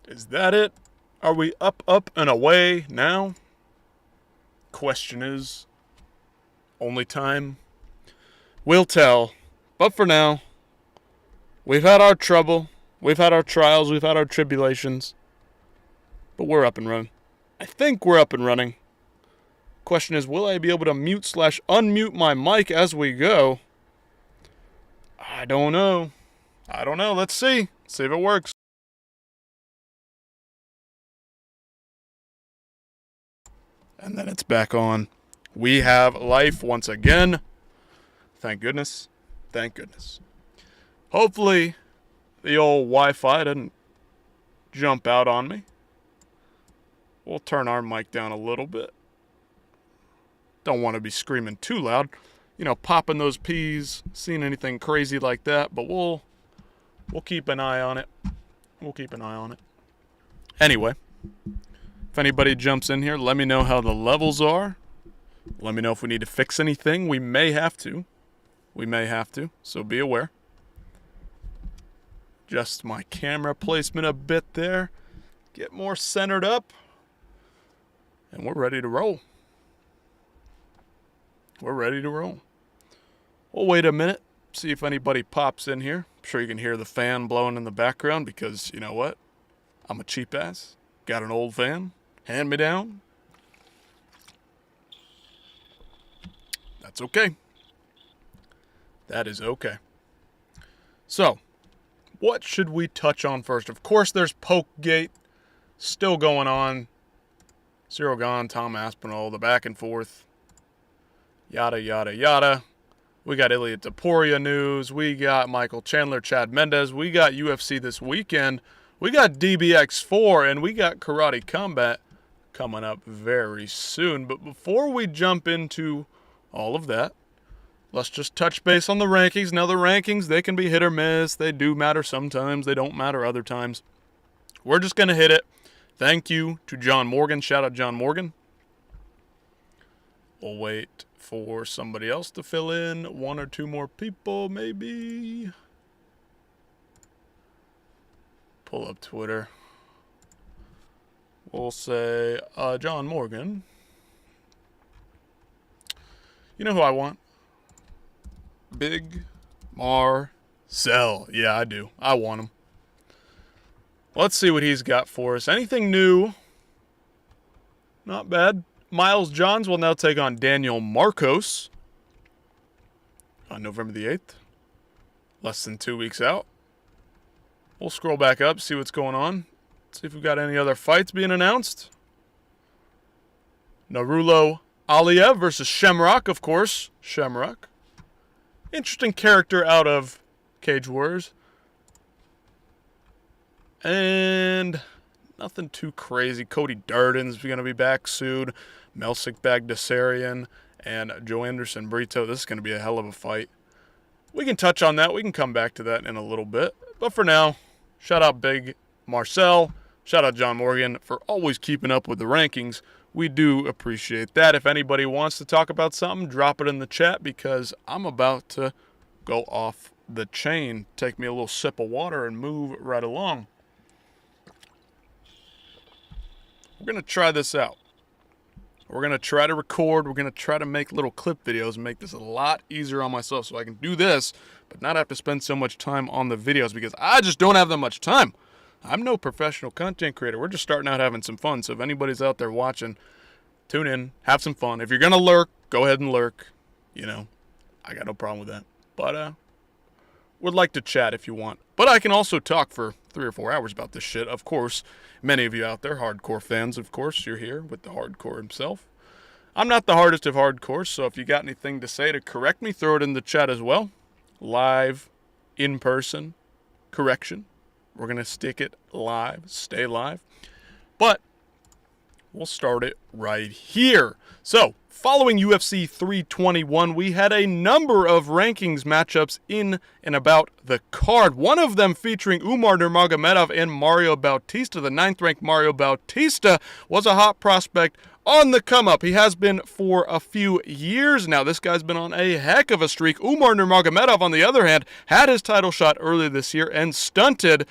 Is that it? Are we up, and away now? Question is, only time will tell. But for now, we've had our trouble, we've had our trials, we've had our tribulations, but we're up and running. I think we're up and running. Question is, will I be able to mute/unmute my mic as we go? I don't know. Let's see. See if it works. And then it's back on. We have life once again. Thank goodness. Thank goodness. Hopefully, the old Wi-Fi didn't jump out on me. We'll turn our mic down a little bit. Don't want to be screaming too loud. Popping those peas, seeing anything crazy like that. But we'll keep an eye on it. Anyway, if anybody jumps in here, let me know how the levels are. Let me know if we need to fix anything. We may have to. So be aware. Just my camera placement a bit there. Get more centered up. And we're ready to roll. We'll wait a minute. See if anybody pops in here. I'm sure you can hear the fan blowing in the background because, you know what? I'm a cheap ass. Got an old fan. Hand me down. That's okay. That is okay. So, what should we touch on first? Of course, there's Pokegate still going on. Ciryl Gane, Tom Aspinall, the back and forth. Yada, yada, yada. We got Ilia Topuria news. We got Michael Chandler, Chad Mendes. We got UFC this weekend. We got DBX4, and we got Karate Combat coming up very soon. But before we jump into all of that, let's just touch base on the rankings. Now, the rankings, they can be hit or miss. They do matter sometimes. They don't matter other times. We're just going to hit it. Thank you to John Morgan. Shout out John Morgan. We'll wait for somebody else to fill in. One or two more people, maybe. Pull up Twitter. We'll say John Morgan. You know who I want? Big Marcel. Yeah, I do. I want him. Let's see what he's got for us. Anything new? Not bad. Miles Johns will now take on Daniel Marcos on November the 8th. Less than 2 weeks out. We'll scroll back up, see what's going on. See if we've got any other fights being announced. Narulo Aliev versus Shamrock, of course. Shamrock. Interesting character out of Cage Warriors. And nothing too crazy. Cody Durden's going to be back soon. Melsik Bagdasarian and Joe Anderson Brito. This is going to be a hell of a fight. We can touch on that. We can come back to that in a little bit. But for now, shout out Big Marcel. Shout out John Morgan for always keeping up with the rankings. We do appreciate that. If anybody wants to talk about something, drop it in the chat because I'm about to go off the chain. Take me a little sip of water and move right along. We're going to try this out. We're going to try to record. We're going to try to make little clip videos and make this a lot easier on myself so I can do this, but not have to spend so much time on the videos because I just don't have that much time. I'm no professional content creator. We're just starting out having some fun. So if anybody's out there watching, tune in, have some fun. If you're going to lurk, go ahead and lurk. I got no problem with that. But would like to chat if you want. But I can also talk for 3 or 4 hours about this shit, of course. Many of you out there, hardcore fans, of course, you're here with the hardcore himself. I'm not the hardest of hardcore, so if you got anything to say to correct me, throw it in the chat as well. Live, in person, correction. We're going to stick it live, stay live. But we'll start it right here. So, following UFC 321, we had a number of rankings matchups in and about the card. One of them featuring Umar Nurmagomedov and Mario Bautista. The 9th-ranked Mario Bautista was a hot prospect on the come-up. He has been for a few years now. This guy's been on a heck of a streak. Umar Nurmagomedov, on the other hand, had his title shot earlier this year and stunted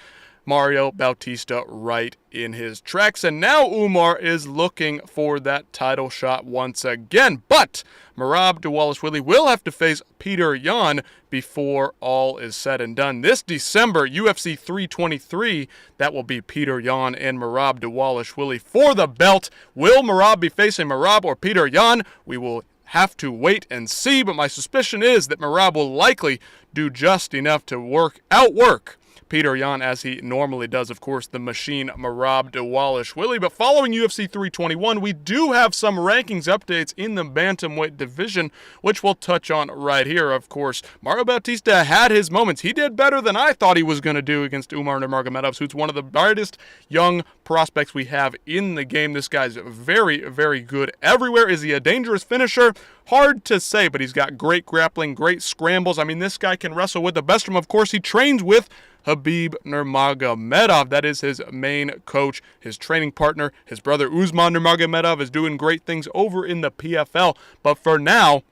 Mario Bautista right in his tracks. And now Umar is looking for that title shot once again. But Merab Dvalishvili will have to face Peter Yan before all is said and done. This December, UFC 323, that will be Peter Yan and Merab Dvalishvili for the belt. Will Merab be facing Merab or Peter Yan? We will have to wait and see, but my suspicion is that Merab will likely do just enough to outwork Peter Yan, as he normally does, of course, the machine Merab Dvalishvili. But following UFC 321, we do have some rankings updates in the bantamweight division, which we'll touch on right here. Of course, Mario Bautista had his moments. He did better than I thought he was going to do against Umar Nurmagomedov, who's one of the brightest young prospects we have in the game. This guy's very, very good everywhere. Is he a dangerous finisher? Hard to say, but he's got great grappling, great scrambles. I mean, this guy can wrestle with the best of them. Of course, he trains with Khabib Nurmagomedov. That is his main coach, his training partner. His brother Usman Nurmagomedov is doing great things over in the PFL. But for now,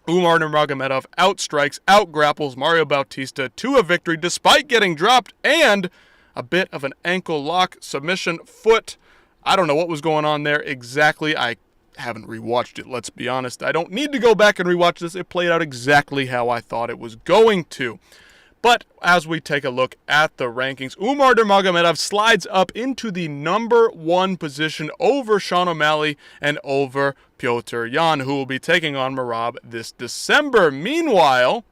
Umar Nurmagomedov outstrikes, outgrapples Mario Bautista to a victory despite getting dropped and a bit of an ankle lock submission foot. I don't know what was going on there exactly. I haven't rewatched it, let's be honest. I don't need to go back and rewatch this. It played out exactly how I thought it was going to. But as we take a look at the rankings, Umar Nurmagomedov slides up into the number 1 position over Sean O'Malley and over Petr Yan, who will be taking on Merab this December. Meanwhile,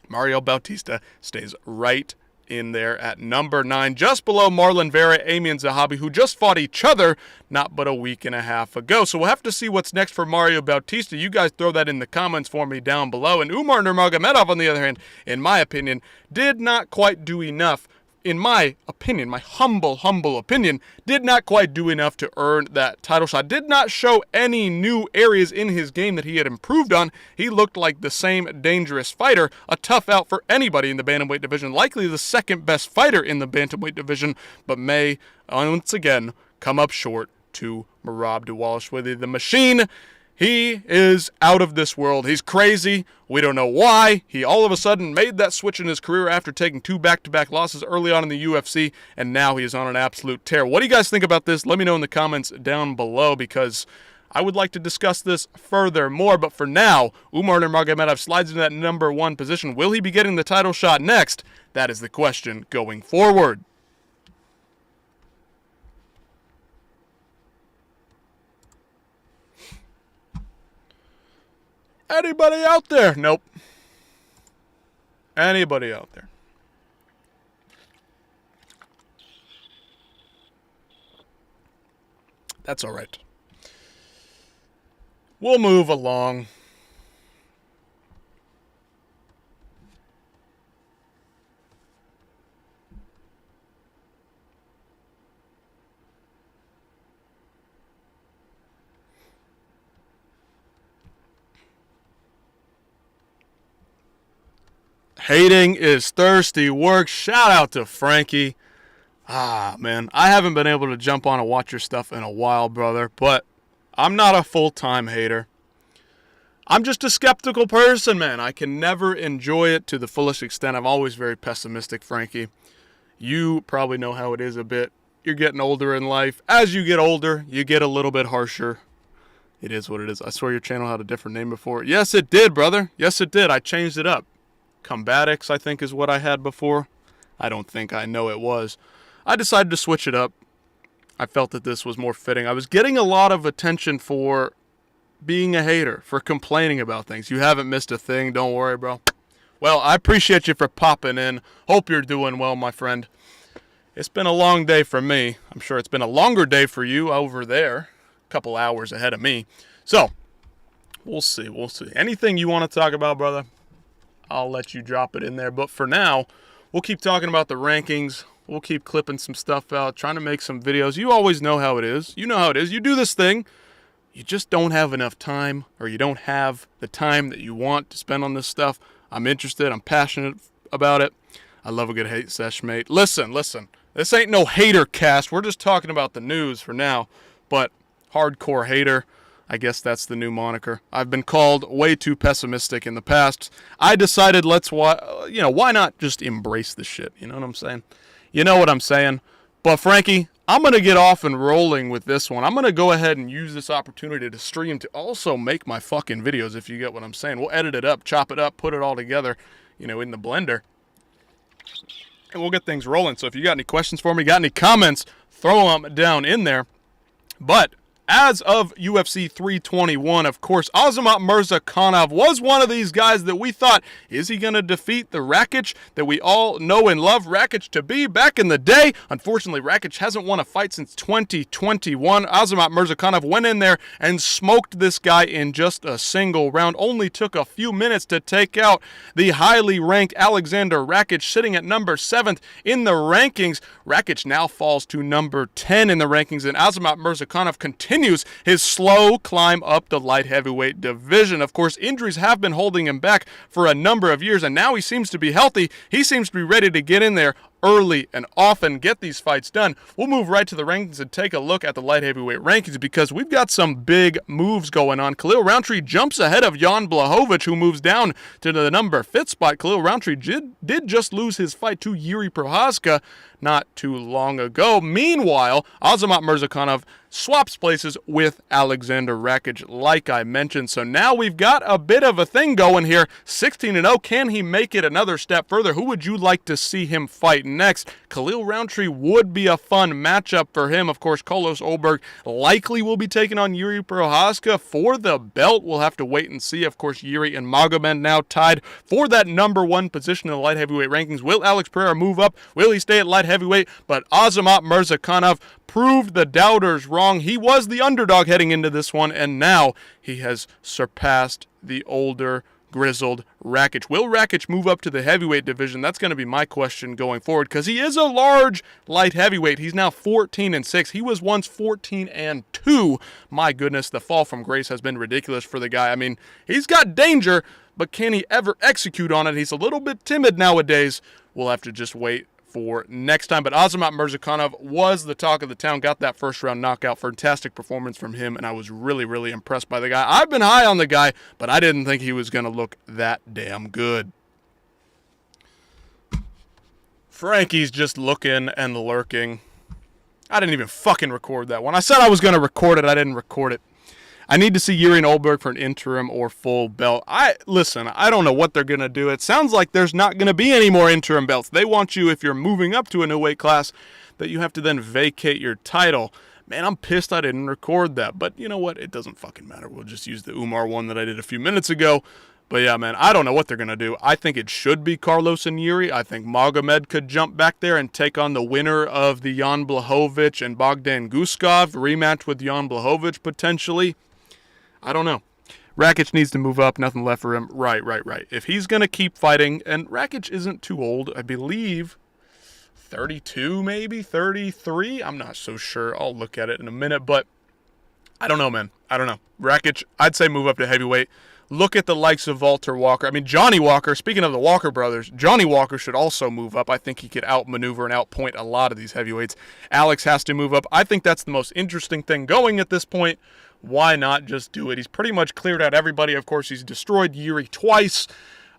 Mario Bautista stays right in there at number 9, just below Marlon Vera, Amy, and Zahabi, who just fought each other not but a week and a half ago. So we'll have to see what's next for Mario Bautista. You guys throw that in the comments for me down below. And Umar Nurmagomedov, on the other hand, in my opinion, did not quite do enough. In my opinion, my humble opinion, did not quite do enough to earn that title shot. Did not show any new areas in his game that he had improved on. He looked like the same dangerous fighter, a tough out for anybody in the bantamweight division, likely the second best fighter in the bantamweight division, but may once again come up short to Merab Dvalishvili, the machine. He is out of this world. He's crazy. We don't know why. He all of a sudden made that switch in his career after taking 2 back-to-back losses early on in the UFC, and now he is on an absolute tear. What do you guys think about this? Let me know in the comments down below, because I would like to discuss this furthermore. But for now, Umar Nurmagomedov slides into that number 1 position. Will he be getting the title shot next? That is the question going forward. Anybody out there? Nope. Anybody out there? That's all right. We'll move along. Hating is thirsty work. Shout out to Frankie. Man, I haven't been able to jump on and watch your stuff in a while, brother, but I'm not a full-time hater. I'm just a skeptical person, man. I can never enjoy it to the fullest extent. I'm always very pessimistic, Frankie. You probably know how it is a bit. You're getting older in life. As you get older, you get a little bit harsher. It is what it is. I swear your channel had a different name before. Yes, it did, brother. Yes, it did. I changed it up. Combatics, I think, is what I had before. I don't think. I know it was. I decided to switch it up. I felt that this was more fitting. I was getting a lot of attention for being a hater, for complaining about things. You haven't missed a thing. Don't worry, bro. Well, I appreciate you for popping in. Hope you're doing well, my friend. It's been a long day for me. I'm sure it's been a longer day for you over there. A couple hours ahead of me. So, we'll see. We'll see. Anything you want to talk about, brother? I'll let you drop it in there. But for now, we'll keep talking about the rankings. We'll keep clipping some stuff out, trying to make some videos. You always know how it is. You know how it is. You do this thing. You just don't have enough time, or you don't have the time that you want to spend on this stuff. I'm interested. I'm passionate about it. I love a good hate sesh, mate. Listen. This ain't no hater cast. We're just talking about the news for now. But hardcore hater, I guess that's the new moniker. I've been called way too pessimistic in the past. I decided why not just embrace the shit? You know what I'm saying? You know what I'm saying? But Frankie, I'm going to get off and rolling with this one. I'm going to go ahead and use this opportunity to stream to also make my fucking videos, if you get what I'm saying. We'll edit it up, chop it up, put it all together, in the blender. And we'll get things rolling. So if you got any questions for me, got any comments, throw them down in there. But as of UFC 321, of course, Azamat Murzakanov was one of these guys that we thought, is he going to defeat the Rakic that we all know and love Rakic to be back in the day? Unfortunately, Rakic hasn't won a fight since 2021. Azamat Murzakanov went in there and smoked this guy in just a single round. Only took a few minutes to take out the highly ranked Alexander Rakic, sitting at number 7th in the rankings. Rakic now falls to number 10 in the rankings, and Azamat Murzakanov continues his slow climb up the light heavyweight division. Of course, injuries have been holding him back for a number of years, and now he seems to be healthy. He seems to be ready to get in there early and often, get these fights done. We'll move right to the rankings and take a look at the light heavyweight rankings because we've got some big moves going on. Khalil Rountree jumps ahead of Jan Blachowicz, who moves down to the number 5th spot. Khalil Rountree did just lose his fight to Jiří Procházka not too long ago. Meanwhile, Azamat Murzakanov swaps places with Alexander Rakic, like I mentioned. So now we've got a bit of a thing going here. 16-0. Can he make it another step further? Who would you like to see him fight next? Khalil Rountree would be a fun matchup for him. Of course, Carlos Ulberg likely will be taking on Jiří Procházka for the belt. We'll have to wait and see. Of course, Jiří and Magomed now tied for that number 1 position in the light heavyweight rankings. Will Alex Pereira move up? Will he stay at light heavyweight? But Azamat Murzakanov proved the doubters wrong. He was the underdog heading into this one, and now he has surpassed the older, grizzled Rakic. Will Rakic move up to the heavyweight division? That's going to be my question going forward, because he is a large light heavyweight. He's now 14-6. He was once 14-2. My goodness, the fall from grace has been ridiculous for the guy. I mean, he's got danger, but can he ever execute on it? He's a little bit timid nowadays. We'll have to just wait for next time. But Azamat Murzakanov was the talk of the town, got that first round knockout. Fantastic performance from him, and I was really, really impressed by the guy. I've been high on the guy, but I didn't think he was going to look that damn good. Frankie's just looking and lurking. I didn't even fucking record that one. I said I was going to record it. I didn't record it. I need to see Jiří and Ulberg for an interim or full belt. Listen, I don't know what they're going to do. It sounds like there's not going to be any more interim belts. They want you, if you're moving up to a new weight class, that you have to then vacate your title. Man, I'm pissed I didn't record that. But you know what? It doesn't fucking matter. We'll just use the Umar one that I did a few minutes ago. But yeah, man, I don't know what they're going to do. I think it should be Carlos and Jiří. I think Magomed could jump back there and take on the winner of the Jan Blachowicz and Bogdan Guskov rematch with Jan Blachowicz potentially. I don't know. Rakic needs to move up. Nothing left for him. Right. If he's going to keep fighting, and Rakic isn't too old, I believe 32 maybe, 33. I'm not so sure. I'll look at it in a minute, but I don't know, man. I don't know. Rakic, I'd say move up to heavyweight. Look at the likes of Walter Walker. I mean, Johnny Walker, speaking of the Walker brothers, Johnny Walker should also move up. I think he could outmaneuver and outpoint a lot of these heavyweights. Alex has to move up. I think that's the most interesting thing going at this point. Why not just do it? He's pretty much cleared out everybody. Of course, he's destroyed Jiří twice.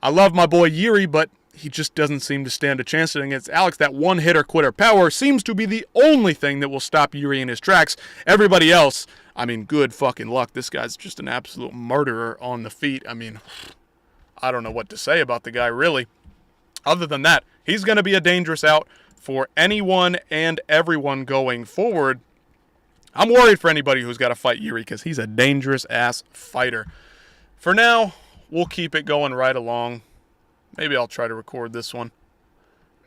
I love my boy Jiří, but he just doesn't seem to stand a chance against Alex. That one-hitter-quitter power seems to be the only thing that will stop Jiří in his tracks. Everybody else, I mean, good fucking luck. This guy's just an absolute murderer on the feet. I mean, I don't know what to say about the guy, really. Other than that, he's going to be a dangerous out for anyone and everyone going forward. I'm worried for anybody who's got to fight Jiří because he's a dangerous-ass fighter. For now, we'll keep it going right along. Maybe I'll try to record this one.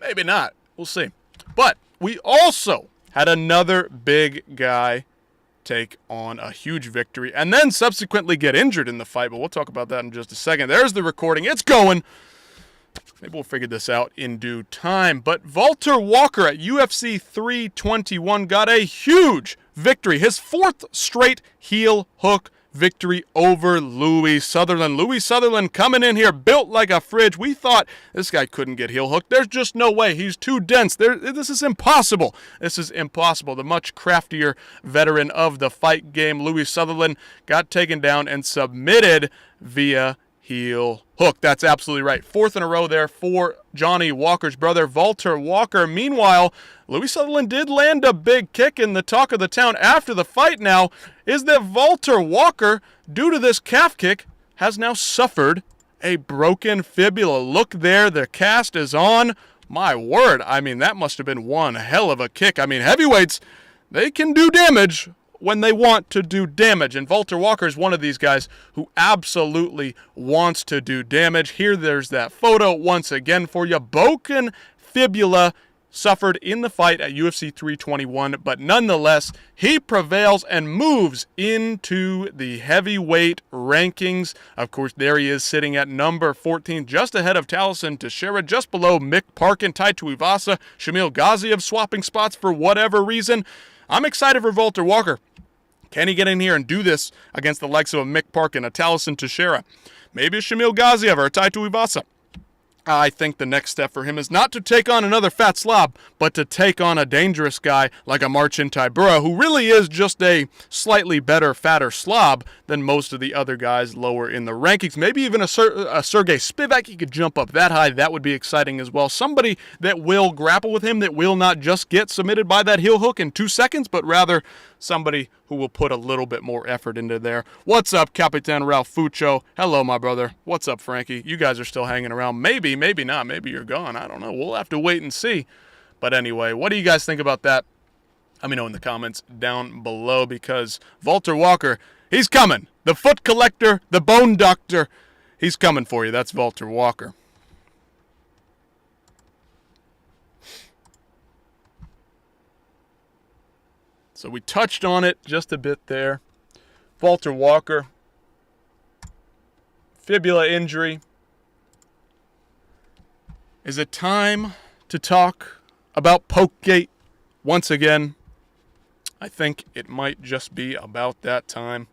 Maybe not. We'll see. But we also had another big guy take on a huge victory and then subsequently get injured in the fight. But we'll talk about that in just a second. There's the recording. It's going. Maybe we'll figure this out in due time. But Walter Walker at UFC 321 got a huge victory. His 4th straight heel hook victory over Louis Sutherland. Louis Sutherland coming in here built like a fridge. We thought this guy couldn't get heel hooked. There's just no way. He's too dense. This is impossible. This is impossible. The much craftier veteran of the fight game, Louis Sutherland, got taken down and submitted via heel hook. That's absolutely right. 4th in a row there for Johnny Walker's brother, Walter Walker. Meanwhile, Louis Sutherland did land a big kick, and the talk of the town after the fight now is that Walter Walker, due to this calf kick, has now suffered a broken fibula. Look there, the cast is on. My word, I mean, that must have been one hell of a kick. I mean, heavyweights, they can do damage when they want to do damage. And Walter Walker is one of these guys who absolutely wants to do damage. Here, there's that photo once again for you. Broken fibula suffered in the fight at UFC 321, but nonetheless, he prevails and moves into the heavyweight rankings. Of course, there he is sitting at number 14, just ahead of Taliesin Teixeira, just below Mick Parkin, Tai Tuivasa, Shamil Gaziev swapping spots for whatever reason. I'm excited for Walter Walker. Can he get in here and do this against the likes of a Mick Parkin, a Taliesin Teixeira, maybe a Shamil Gaziev or a Tai Tuivasa? I think the next step for him is not to take on another fat slob, but to take on a dangerous guy like a Marcin Tybura, who really is just a slightly better, fatter slob than most of the other guys lower in the rankings. Maybe even a Sergey Spivak. He could jump up that high. That would be exciting as well. Somebody that will grapple with him, that will not just get submitted by that heel hook in 2 seconds, but rather somebody who will put a little bit more effort into there. What's up, Capitan Ralph Fuccio? Hello, my brother. What's up, Frankie? You guys are still hanging around. Maybe, maybe not. Maybe you're gone. I don't know. We'll have to wait and see. But anyway, what do you guys think about that? Let me know in the comments down below, because Walter Walker, he's coming. The foot collector, the bone doctor, he's coming for you. That's Walter Walker. So we touched on it just a bit there. Walter Walker, fibula injury. Is it time to talk about Pokegate once again? I think it might just be about that time.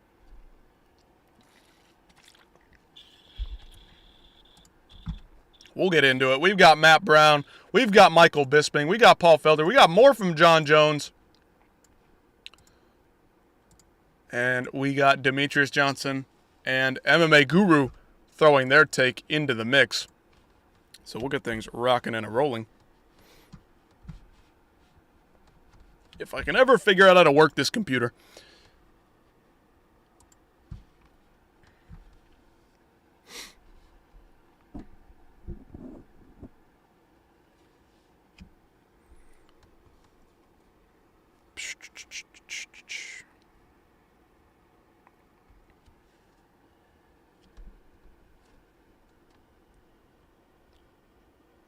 We'll get into it. We've got Matt Brown. We've got Michael Bisping. We got Paul Felder. We got more from Jon Jones. And we got Demetrius Johnson and MMA Guru throwing their take into the mix. So we'll get things rocking and rolling. If I can ever figure out how to work this computer.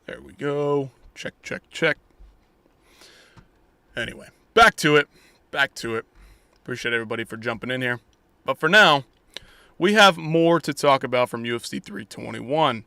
There we go. Check, check, check. Anyway, back to it. Back to it. Appreciate everybody for jumping in here. But for now, we have more to talk about from UFC 321.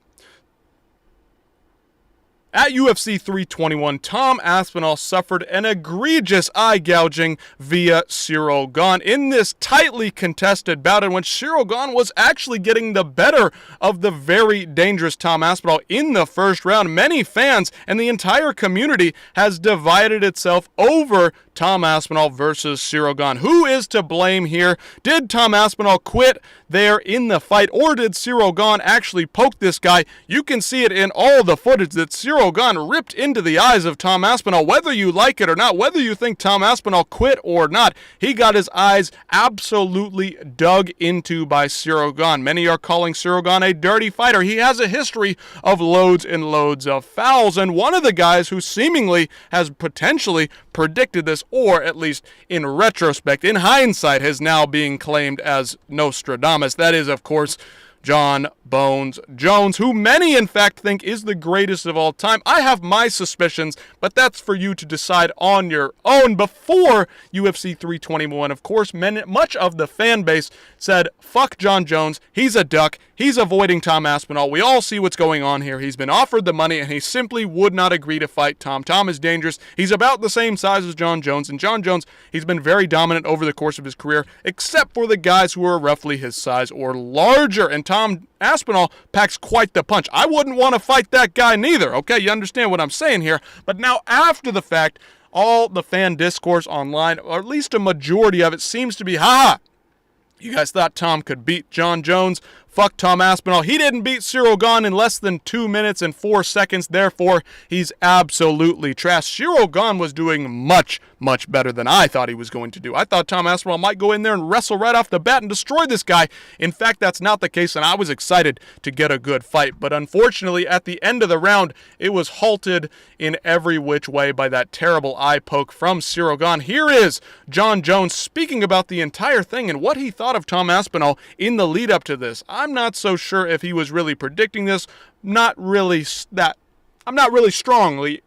At UFC 321, Tom Aspinall suffered an egregious eye gouging via Ciryl Gane in this tightly contested bout in which Ciryl Gane was actually getting the better of the very dangerous Tom Aspinall in the first round. Many fans and the entire community has divided itself over Tom Aspinall versus Ciryl Gane. Who is to blame here? Did Tom Aspinall quit there in the fight, or did Ciryl Gane actually poke this guy? You can see it in all the footage that Ciryl Gane ripped into the eyes of Tom Aspinall. Whether you like it or not, whether you think Tom Aspinall quit or not, he got his eyes absolutely dug into by Ciryl Gane. Many are calling Ciryl Gane a dirty fighter. He has a history of loads and loads of fouls, and one of the guys who seemingly has potentially predicted this, or at least in retrospect, in hindsight, is now being claimed as Nostradamus. That is, of course, Jon Bones Jones, who many, in fact, think is the greatest of all time. I have my suspicions, but that's for you to decide on your own. Before UFC 321, of course, much of the fan base said, fuck Jon Jones, he's a duck, he's avoiding Tom Aspinall. We all see what's going on here. He's been offered the money, and he simply would not agree to fight Tom. Tom is dangerous. He's about the same size as Jon Jones, and Jon Jones, he's been very dominant over the course of his career, except for the guys who are roughly his size or larger, and Tom Aspinall packs quite the punch. I wouldn't want to fight that guy neither, okay? You understand what I'm saying here? But now, after the fact, all the fan discourse online, or at least a majority of it, seems to be, you guys thought Tom could beat Jon Jones? Fuck Tom Aspinall. He didn't beat Ciryl Gane in less than 2 minutes and 4 seconds. Therefore, he's absolutely trash. Ciryl Gane was doing much, much better than I thought he was going to do. I thought Tom Aspinall might go in there and wrestle right off the bat and destroy this guy. In fact, that's not the case, and I was excited to get a good fight. But unfortunately, at the end of the round, it was halted in every which way by that terrible eye poke from Ciryl Gane. Here is Jon Jones speaking about the entire thing and what he thought of Tom Aspinall in the lead up to this. I'm not so sure if he was really predicting this. I'm not really strongly.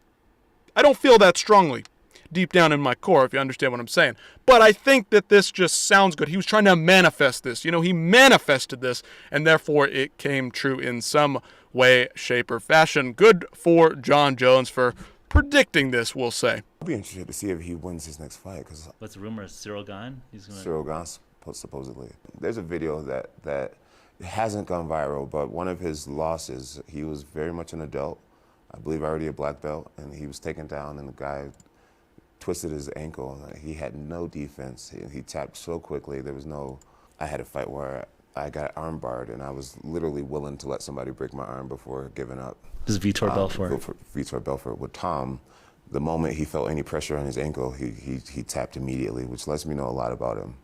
I don't feel that strongly deep down in my core, if you understand what I'm saying. But I think that this just sounds good. He was trying to manifest this. He manifested this, and therefore it came true in some way, shape, or fashion. Good for Jon Jones for predicting this, we'll say. I'll be interested to see if he wins his next fight. What's the rumor? Ciryl Gane? Ciryl Gane, supposedly. There's a video that hasn't gone viral, but one of his losses, he was very much an adult, I believe already a black belt, and he was taken down, and the guy twisted his ankle. He had no defense. He tapped so quickly. I had a fight where I got arm barred, and I was literally willing to let somebody break my arm before giving up. This is Vitor Belfort. Vitor Belfort. With Tom, the moment he felt any pressure on his ankle, he tapped immediately, which lets me know a lot about him.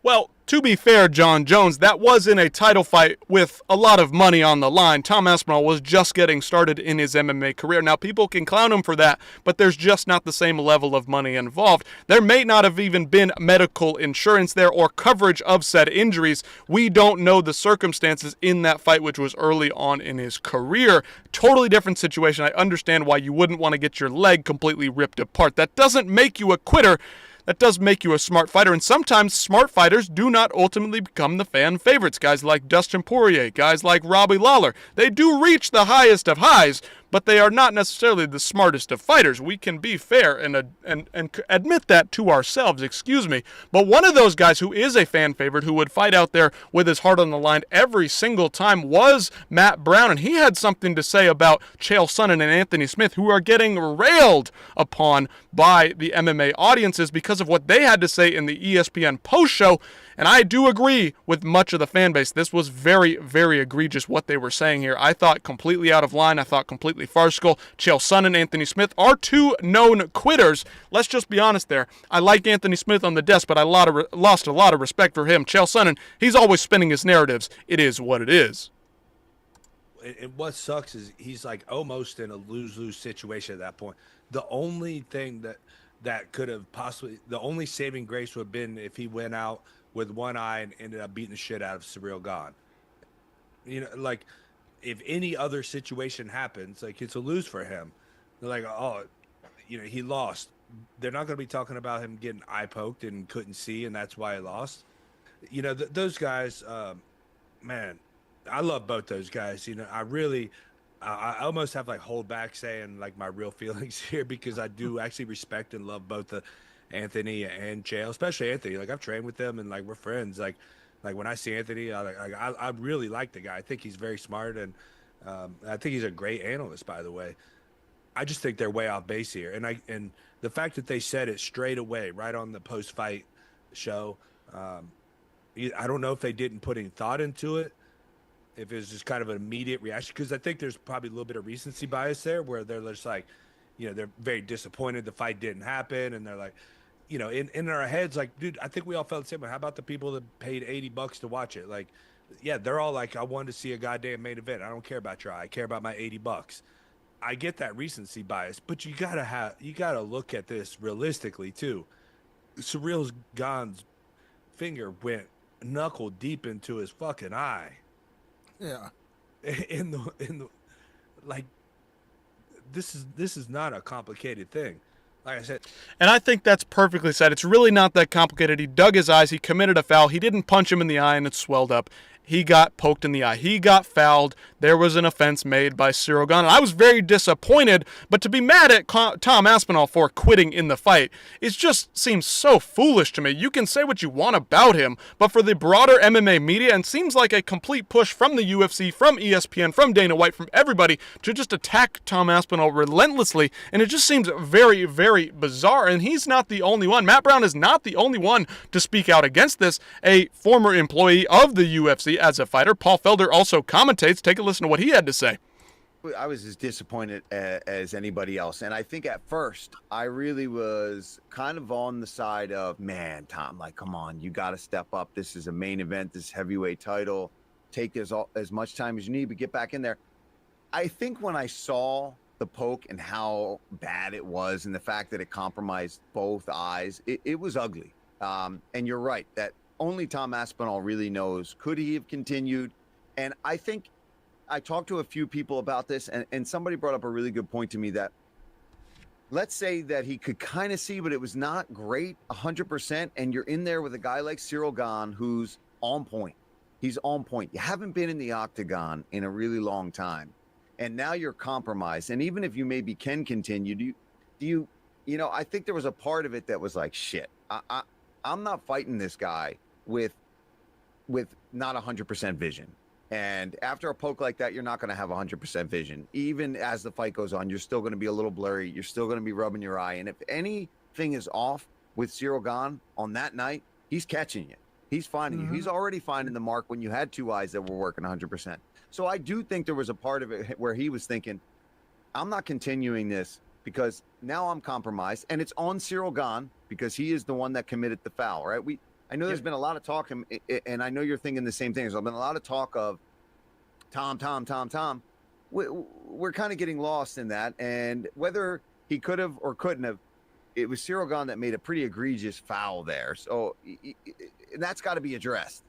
Well, to be fair, Jon Jones, that was in a title fight with a lot of money on the line. Tom Aspinall was just getting started in his MMA career. Now, people can clown him for that, but there's just not the same level of money involved. There may not have even been medical insurance there or coverage of said injuries. We don't know the circumstances in that fight, which was early on in his career. Totally different situation. I understand why you wouldn't want to get your leg completely ripped apart. That doesn't make you a quitter. That does make you a smart fighter, and sometimes smart fighters do not ultimately become the fan favorites. Guys like Dustin Poirier, guys like Robbie Lawler, they do reach the highest of highs, but they are not necessarily the smartest of fighters. We can be fair and admit that to ourselves, But one of those guys who is a fan favorite, who would fight out there with his heart on the line every single time, was Matt Brown, and he had something to say about Chael Sonnen and Anthony Smith, who are getting railed upon by the MMA audiences because of what they had to say in the ESPN post-show. And I do agree with much of the fan base. This was very, very egregious what they were saying here. I thought completely out of line. I thought completely farcical. Chael Sonnen and Anthony Smith are two known quitters. Let's just be honest there. I like Anthony Smith on the desk, but I lost a lot of respect for him. Chael Sonnen, he's always spinning his narratives. It is what it is. And what sucks is he's like almost in a lose-lose situation at that point. The only thing that could have possibly, the only saving grace would have been if he went out with one eye and ended up beating the shit out of Ciryl Gane. Like if any other situation happens, like it's a lose for him. They're like, oh, he lost. They're not going to be talking about him getting eye poked and couldn't see, and that's why he lost. Those guys, man, I love both those guys. I almost have like hold back saying like my real feelings here because I do actually respect and love both the Anthony and Chael, especially Anthony. Like I've trained with them and like we're friends. Like when I see Anthony, I really like the guy. I think he's very smart and I think he's a great analyst, by the way. I just think they're way off base here, and the fact that they said it straight away right on the post-fight show, I don't know if they didn't put any thought into it, if it was just kind of an immediate reaction, because I think there's probably a little bit of recency bias there where they're just like, they're very disappointed the fight didn't happen, and they're like, in our heads, like, dude, I think we all felt the same way. How about the people that paid $80 to watch it? Like, yeah, they're all like, I wanted to see a goddamn main event. I don't care about your eye. I care about my $80. I get that recency bias, but you gotta look at this realistically too. Ciryl Gane's finger went knuckle deep into his fucking eye. Yeah. In the like, this is not a complicated thing. Like I said, and I think that's perfectly said. It's really not that complicated. He dug his eyes. He committed a foul. He didn't punch him in the eye and it swelled up. He got poked in the eye. He got fouled. There was an offense made by Ciryl Gane. I was very disappointed, but to be mad at Tom Aspinall for quitting in the fight, it just seems so foolish to me. You can say what you want about him, but for the broader MMA media, and seems like a complete push from the UFC, from ESPN, from Dana White, from everybody, to just attack Tom Aspinall relentlessly, and it just seems very, very bizarre, and he's not the only one. Matt Brown is not the only one to speak out against this. A former employee of the UFC, especially as a fighter. Paul Felder also commentates. Take a listen to what he had to say. I was as disappointed as anybody else. And I think at first I really was kind of on the side of, man, Tom, like, come on, you got to step up. This is a main event, this heavyweight title. Take as much time as you need, but get back in there. I think when I saw the poke and how bad it was and the fact that it compromised both eyes, it was ugly. And you're right that only Tom Aspinall really knows. Could he have continued? And I think I talked to a few people about this, and somebody brought up a really good point to me that let's say that he could kind of see, but it was not great 100%. And you're in there with a guy like Ciryl Gane, who's on point. He's on point. You haven't been in the octagon in a really long time. And now you're compromised. And even if you maybe can continue, you know, I think there was a part of it that was like, shit, I'm not fighting this guy with not 100% vision. And after a poke like that, you're not going to have 100% vision. Even as the fight goes on, you're still going to be a little blurry. You're still going to be rubbing your eye. And if anything is off with Ciryl Gane on that night, he's catching you. He's finding you. He's already finding the mark when you had two eyes that were working 100%. So I do think there was a part of it where he was thinking, I'm not continuing this because now I'm compromised. And it's on Ciryl Gane because he is the one that committed the foul, right? I know there's been a lot of talk, and I know you're thinking the same thing. There's been a lot of talk of Tom. We're kind of getting lost in that. And whether he could have or couldn't have, it was Ciryl Gane that made a pretty egregious foul there. So that's got to be addressed.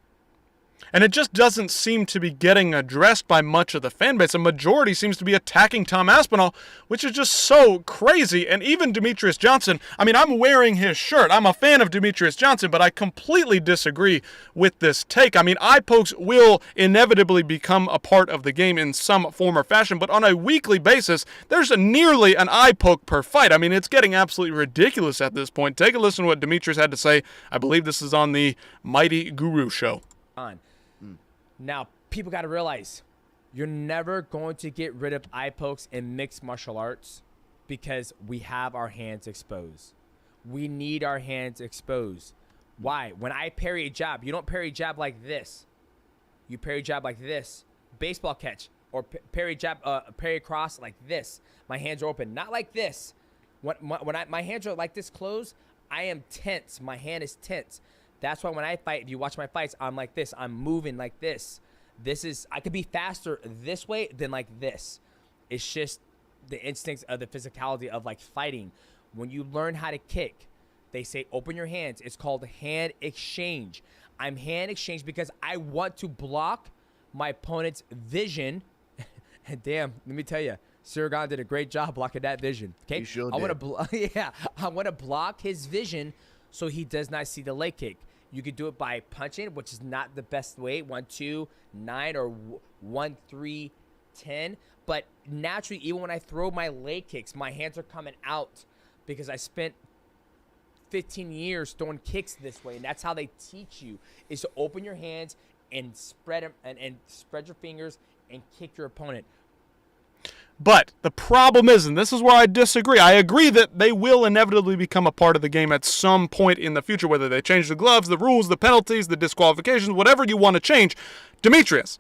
And it just doesn't seem to be getting addressed by much of the fan base. A majority seems to be attacking Tom Aspinall, which is just so crazy. And even Demetrious Johnson, I mean, I'm wearing his shirt. I'm a fan of Demetrious Johnson, but I completely disagree with this take. I mean, eye pokes will inevitably become a part of the game in some form or fashion, but on a weekly basis, there's nearly an eye poke per fight. I mean, it's getting absolutely ridiculous at this point. Take a listen to what Demetrious had to say. I believe this is on the Mighty Guru show. Now, people got to realize you're never going to get rid of eye pokes in mixed martial arts because we have our hands exposed. We need our hands exposed. Why? When I parry a jab, you don't parry a jab like this. You parry a jab like this. Baseball catch. Or parry across like this. My hands are open. Not like this. When my hands are like this closed, I am tense. My hand is tense. That's why when I fight, if you watch my fights, I'm like this. I'm moving like this. I could be faster this way than like this. It's just the instincts of the physicality of like fighting. When you learn how to kick, they say open your hands. It's called hand exchange. I'm hand exchange because I want to block my opponent's vision. And damn, let me tell you, Ciryl Gane did a great job blocking that vision. Okay, He sure I want to block his vision so he does not see the leg kick. You could do it by punching, which is not the best way. 1, 2, 9, or 1, 3, 10. But naturally, even when I throw my leg kicks, my hands are coming out because I spent 15 years throwing kicks this way, and that's how they teach you: is to open your hands and spread them and spread your fingers and kick your opponent. But the problem is, and this is where I disagree, I agree that they will inevitably become a part of the game at some point in the future, whether they change the gloves, the rules, the penalties, the disqualifications, whatever you want to change. Demetrious,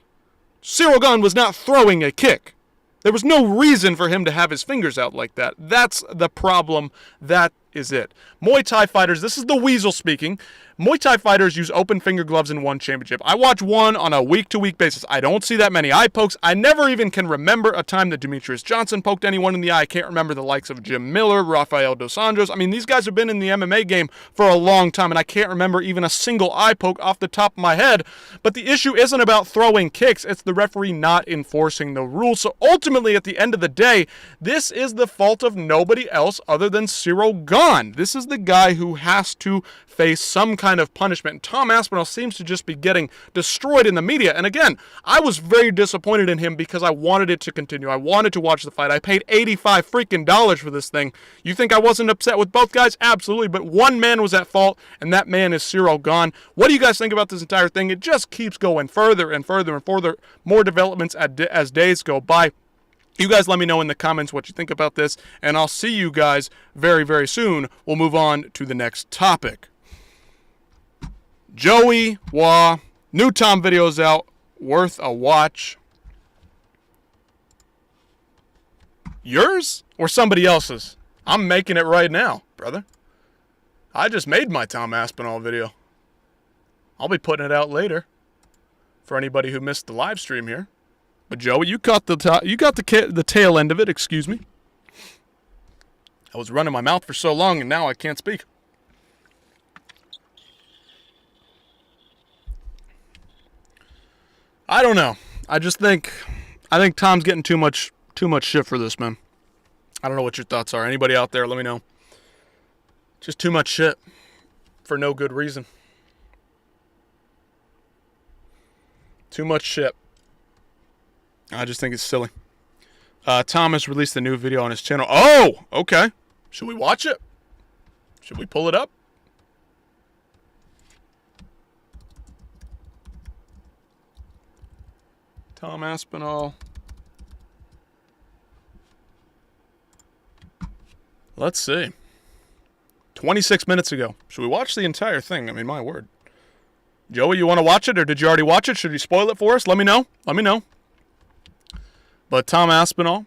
Ciryl Gane was not throwing a kick. There was no reason for him to have his fingers out like that. That's the problem. That is it. Muay Thai fighters, this is the Weasel speaking. Muay Thai fighters use open finger gloves in one championship. I watch one on a week-to-week basis. I don't see that many eye pokes. I never even can remember a time that Demetrious Johnson poked anyone in the eye. I can't remember the likes of Jim Miller, Rafael Dos Anjos. I mean, these guys have been in the MMA game for a long time, and I can't remember even a single eye poke off the top of my head. But the issue isn't about throwing kicks. It's the referee not enforcing the rules. So ultimately, at the end of the day, this is the fault of nobody else other than Ciryl Gane. This is the guy who has to face some kind of punishment. And Tom Aspinall seems to just be getting destroyed in the media. And again, I was very disappointed in him because I wanted it to continue. I wanted to watch the fight. I paid $85 freaking dollars for this thing. You think I wasn't upset with both guys? Absolutely. But one man was at fault, and that man is Ciryl Gane. What do you guys think about this entire thing? It just keeps going further and further and further. More developments as days go by. You guys let me know in the comments what you think about this, and I'll see you guys very, very soon. We'll move on to the next topic. Joey Wah, new Tom videos out. worth a watch. Yours or somebody else's? I'm making it right now, brother. I just made my Tom Aspinall video. I'll be putting it out later for anybody who missed the live stream here. But Joey, you caught the tail end of it. Excuse me. I was running my mouth for so long, and now I can't speak. I don't know. I think Tom's getting too much shit for this, man. I don't know what your thoughts are. Anybody out there, let me know. Just too much shit for no good reason. Too much shit. I just think it's silly. Tom has released a new video on his channel. Oh, okay. Should we watch it? Should we pull it up? Tom Aspinall. Let's see. 26 minutes ago. Should we watch the entire thing? I mean, my word. Joey, you want to watch it, or did you already watch it? Should you spoil it for us? Let me know. Let me know. But Tom Aspinall,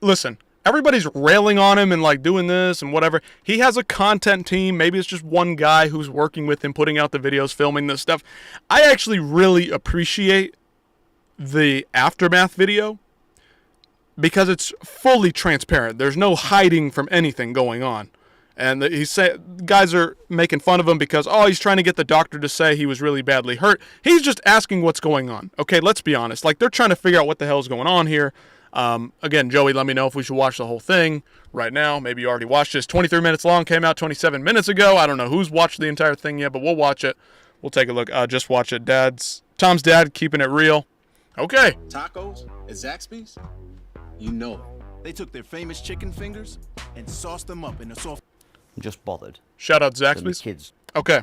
listen, everybody's railing on him and like doing this and whatever. He has a content team. Maybe it's just one guy who's working with him, putting out the videos, filming this stuff. I actually really appreciate the aftermath video because it's fully transparent. There's no hiding from anything going on. And guys are making fun of him because, he's trying to get the doctor to say he was really badly hurt. He's just asking what's going on. Okay, let's be honest. Like, they're trying to figure out what the hell is going on here. Again, Joey, let me know if we should watch the whole thing right now. Maybe you already watched this. 23 minutes long, came out 27 minutes ago. I don't know who's watched the entire thing yet, but we'll watch it. We'll take a look. Just watch it. Tom's dad, keeping it real. Okay. Tacos at Zaxby's? You know it. They took their famous chicken fingers and sauced them up in a soft... I'm just bothered. Shout out that the Zaxby's. kids. Okay.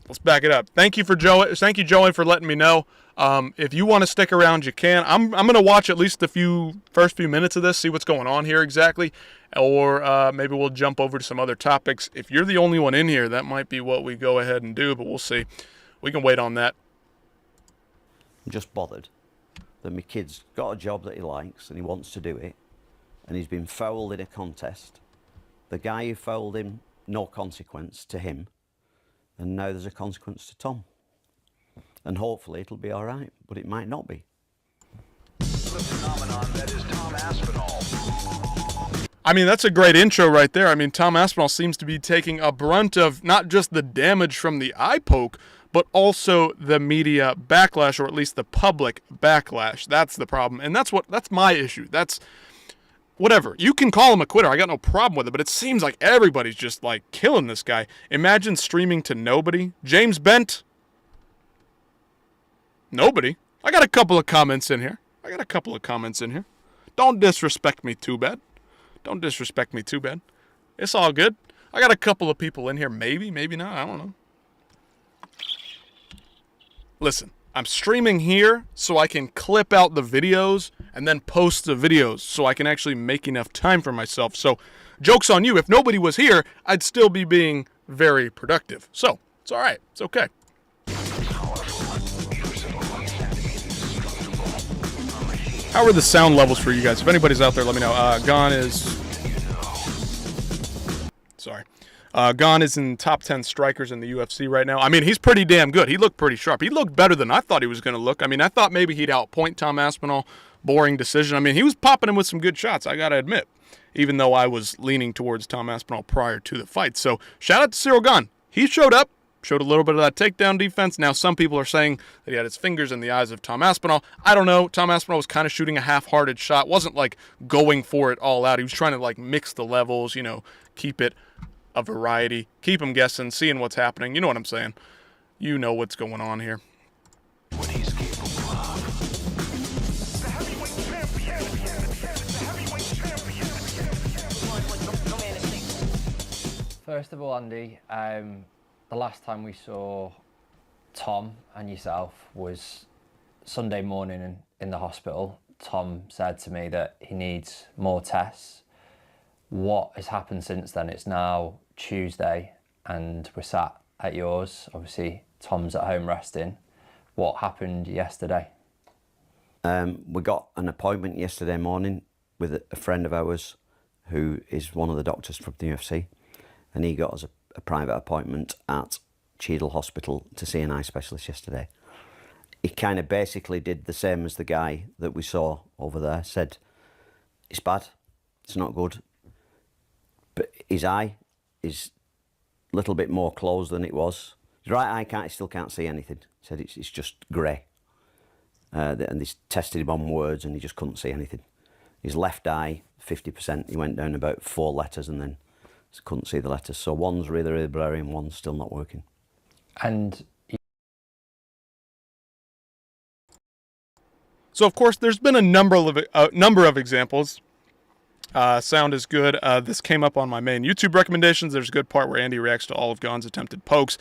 Let's back it up. Thank you, Joey, for letting me know. If you want to stick around, you can. I'm going to watch at least the first few minutes of this, see what's going on here exactly. Or maybe we'll jump over to some other topics. If you're the only one in here, that might be what we go ahead and do, but we'll see. We can wait on that. I'm just bothered that my kid's got a job that he likes and he wants to do it, and he's been fouled in a contest. The guy who fouled him, no consequence to him, and now there's a consequence to Tom. And hopefully it'll be all right, but it might not be. The phenomenon that is Tom Aspinall. I mean, that's a great intro right there. I mean, Tom Aspinall seems to be taking a brunt of not just the damage from the eye poke, but also the media backlash, or at least the public backlash. That's the problem. And that's my issue. That's whatever. You can call him a quitter. I got no problem with it, but it seems like everybody's just like killing this guy. Imagine streaming to nobody. James Bent. Nobody. I got a couple of comments in here. Don't disrespect me too bad. It's all good. I got a couple of people in here. Maybe not. I don't know. Listen, I'm streaming here so I can clip out the videos and then post the videos so I can actually make enough time for myself. So, joke's on you. If nobody was here, I'd still be being very productive. So, it's all right. It's okay. How are the sound levels for you guys? If anybody's out there, let me know. Gane is in top 10 strikers in the UFC right now. I mean, he's pretty damn good. He looked pretty sharp. He looked better than I thought he was going to look. I mean, I thought maybe he'd outpoint Tom Aspinall. Boring decision. I mean, he was popping him with some good shots, I got to admit, even though I was leaning towards Tom Aspinall prior to the fight. So, shout out to Ciryl Gane. He showed up, showed a little bit of that takedown defense. Now, some people are saying that he had his fingers in the eyes of Tom Aspinall. I don't know. Tom Aspinall was kind of shooting a half-hearted shot. Wasn't, like, going for it all out. He was trying to, like, mix the levels, keep it a variety, keep them guessing, seeing what's happening. You know what I'm saying. You know what's going on here. What he's capable of. The heavyweight champion. The heavyweight champion. First of all, Andy, the last time we saw Tom and yourself was Sunday morning in the hospital. Tom said to me that he needs more tests. What has happened since then? It's now Tuesday and we're sat at yours. Obviously, Tom's at home resting. What happened yesterday? We got an appointment yesterday morning with a friend of ours who is one of the doctors from the UFC, and he got us a private appointment at Ciryl Hospital to see an eye specialist yesterday. He kind of basically did the same as the guy that we saw over there, said, it's bad, it's not good, but his eye is a little bit more closed than it was. His right eye still can't see anything. He said it's just grey. And they tested him on words and he just couldn't see anything. His left eye, 50%, he went down about 4 letters and then couldn't see the letters. So one's really, really blurry and one's still not working. And So, of course, there's been a number of examples. Sound is good. This came up on my main YouTube recommendations. There's a good part where Andy reacts to all of Gane's attempted pokes.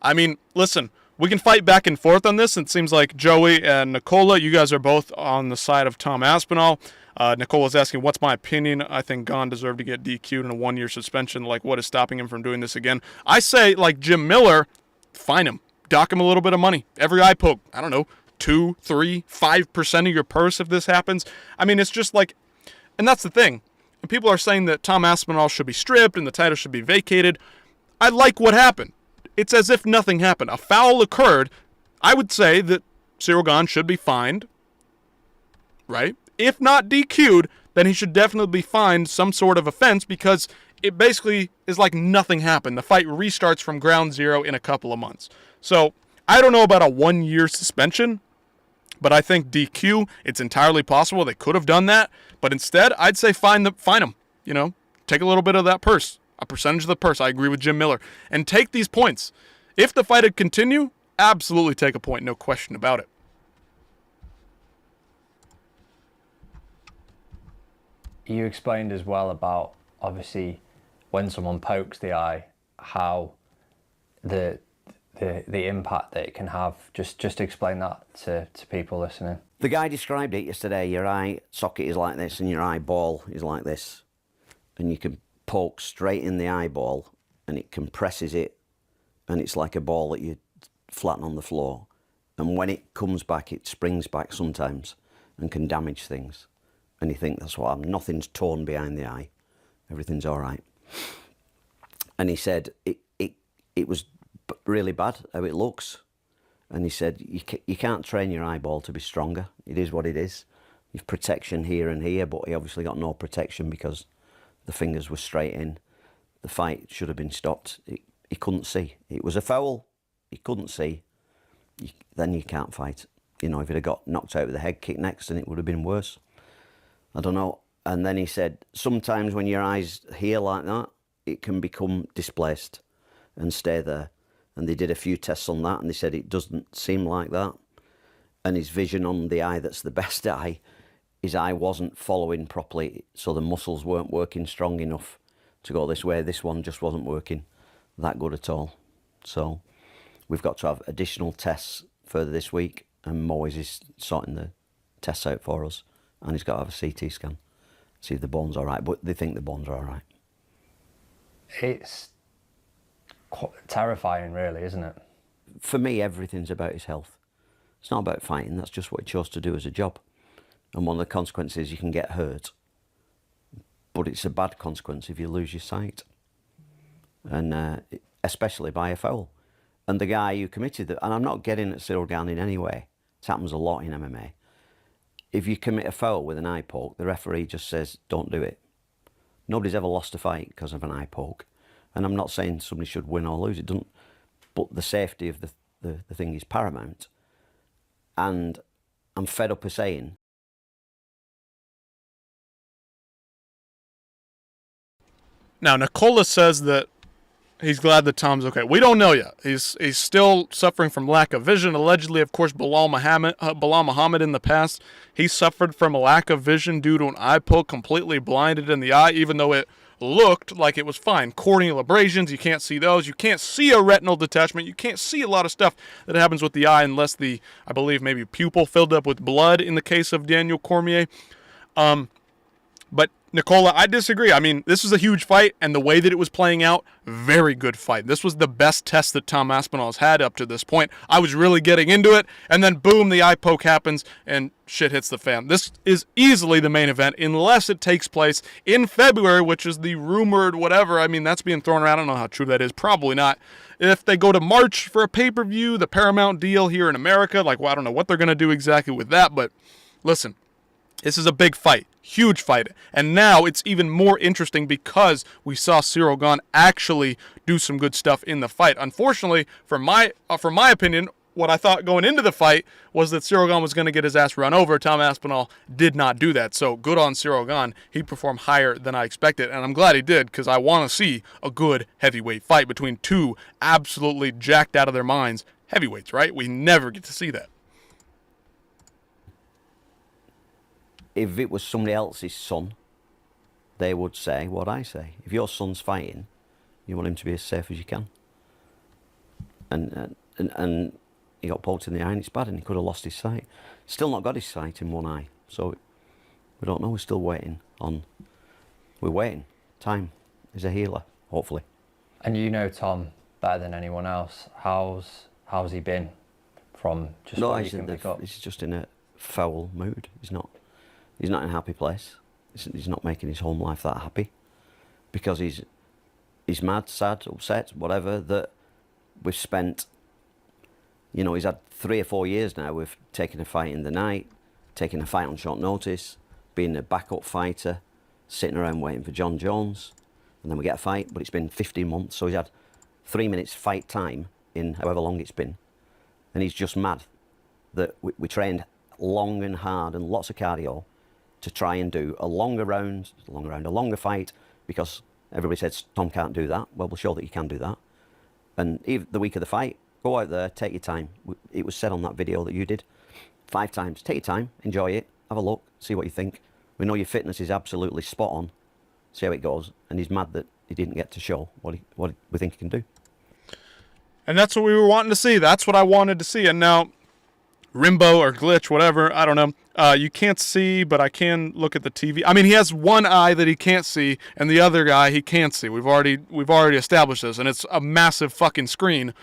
I mean, listen, we can fight back and forth on this. It seems like Joey and Nicola, you guys are both on the side of Tom Aspinall. Nicola's asking, what's my opinion? I think Gane deserved to get DQ'd in a 1-year suspension. Like, what is stopping him from doing this again? I say, like Jim Miller, fine him. Dock him a little bit of money. Every eye poke, I don't know, 2, 3, 5% of your purse if this happens. I mean, it's just like, and that's the thing. And people are saying that Tom Aspinall should be stripped and the title should be vacated. I like what happened. It's as if nothing happened. A foul occurred. I would say that Ciryl Gane should be fined, right? If not DQ'd, then he should definitely be fined some sort of offense because it basically is like nothing happened. The fight restarts from ground zero in a couple of months. So I don't know about a 1-year suspension, but I think DQ, it's entirely possible they could have done that. But instead, I'd say fine them. You know, take a little bit of that purse, a percentage of the purse. I agree with Jim Miller. And take these points. If the fight had continued, absolutely take a point, no question about it. you explained as well about, obviously, when someone pokes the eye, how the impact that it can have. Just explain that to people listening. The guy described it yesterday. Your eye socket is like this and your eyeball is like this. And you can poke straight in the eyeball and it compresses it and it's like a ball that you flatten on the floor. And when it comes back, it springs back sometimes and can damage things. And you think, that's what happened. Nothing's torn behind the eye. Everything's all right. And he said it was really bad how it looks. And he said, you can't train your eyeball to be stronger. It is what it is. You've protection here and here, but he obviously got no protection because the fingers were straight in. The fight should have been stopped. He couldn't see. It was a foul. He couldn't see. Then you can't fight. You know, if he'd have got knocked out with a head kick next, then it would have been worse. I don't know. And then he said, sometimes when your eyes here like that, it can become displaced and stay there. And they did a few tests on that and they said it doesn't seem like that. And his vision on the eye that's the best eye, his eye wasn't following properly, so the muscles weren't working strong enough to go this way. This one just wasn't working that good at all. So we've got to have additional tests further this week, and Moyes is sorting the tests out for us, and he's got to have a CT scan, see if the bone's all right, but they think the bones are all right. It's quite terrifying, really, isn't it? For me, everything's about his health. It's not about fighting, that's just what he chose to do as a job. And one of the consequences, you can get hurt. But it's a bad consequence if you lose your sight. And especially by a foul. And the guy who committed that, and I'm not getting at Ciryl Gane in any way, it happens a lot in MMA. If you commit a foul with an eye poke, the referee just says, don't do it. Nobody's ever lost a fight because of an eye poke. And I'm not saying somebody should win or lose, it doesn't. But the safety of the thing is paramount. And I'm fed up of saying, now, Nicola says that he's glad that Tom's okay. We don't know yet. He's still suffering from lack of vision. Allegedly, of course, Bilal Muhammad in the past, he suffered from a lack of vision due to an eye poke, completely blinded in the eye, even though it looked like it was fine. Corneal abrasions, you can't see those. You can't see a retinal detachment. You can't see a lot of stuff that happens with the eye unless I believe, maybe pupil filled up with blood in the case of Daniel Cormier. But Nicola, I disagree. I mean, this was a huge fight, and the way that it was playing out, very good fight. This was the best test that Tom Aspinall has had up to this point. I was really getting into it, and then boom, the eye poke happens, and shit hits the fan. This is easily the main event, unless it takes place in February, which is the rumored whatever. I mean, that's being thrown around. I don't know how true that is. Probably not. If they go to March for a pay-per-view, the Paramount deal here in America, like, well, I don't know what they're going to do exactly with that, but listen. This is a big fight, huge fight, and now it's even more interesting because we saw Ciryl Gane actually do some good stuff in the fight. Unfortunately, from my opinion, what I thought going into the fight was that Ciryl Gane was going to get his ass run over. Tom Aspinall did not do that, so good on Ciryl Gane. He performed higher than I expected, and I'm glad he did because I want to see a good heavyweight fight between two absolutely jacked out of their minds heavyweights, right? We never get to see that. If it was somebody else's son, they would say what I say. If your son's fighting, you want him to be as safe as you can. And he got poked in the eye and it's bad and he could have lost his sight. Still not got his sight in one eye. So we don't know, we're still waiting on... We're waiting. Time is a healer, hopefully. And you know Tom better than anyone else. How's he been from just what you can pick up? He's just in a foul mood. He's not in a happy place. He's not making his home life that happy because he's mad, sad, upset, whatever, that we've spent, you know, he's had 3 or 4 years now with taking a fight in the night, taking a fight on short notice, being a backup fighter, sitting around waiting for John Jones, and then we get a fight, but it's been 15 months, so he's had 3 minutes fight time in however long it's been, and he's just mad that we trained long and hard and lots of cardio to try and do a longer fight, because everybody says Tom can't do that. Well, we'll show that you can do that. And even the week of the fight, go out there, take your time. It was said on that video that you did 5 times. Take your time, enjoy it, have a look, see what you think. We know your fitness is absolutely spot on. See how it goes. And he's mad that he didn't get to show what we think he can do. And that's what we were wanting to see. That's what I wanted to see. And now, Rimbo or Glitch, whatever, I don't know. You can't see, but I can look at the TV. I mean, he has one eye that he can't see, and the other guy he can't see. We've already established this, and it's a massive fucking screen.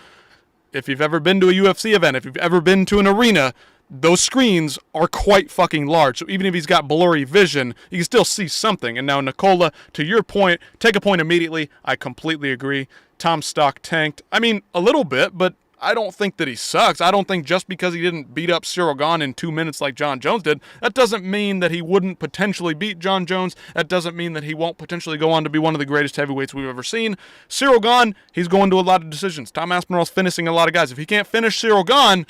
If you've ever been to a UFC event, if you've ever been to an arena, those screens are quite fucking large. So even if he's got blurry vision, you can still see something. And now, Nicola, to your point, take a point immediately. I completely agree. Tom's stock tanked. I mean, a little bit, but I don't think that he sucks. I don't think just because he didn't beat up Ciryl Gane in 2 minutes like John Jones did, that doesn't mean that he wouldn't potentially beat John Jones. That doesn't mean that he won't potentially go on to be one of the greatest heavyweights we've ever seen. Ciryl Gane, he's going to a lot of decisions. Tom Aspinall's finishing a lot of guys. If he can't finish Ciryl Gane,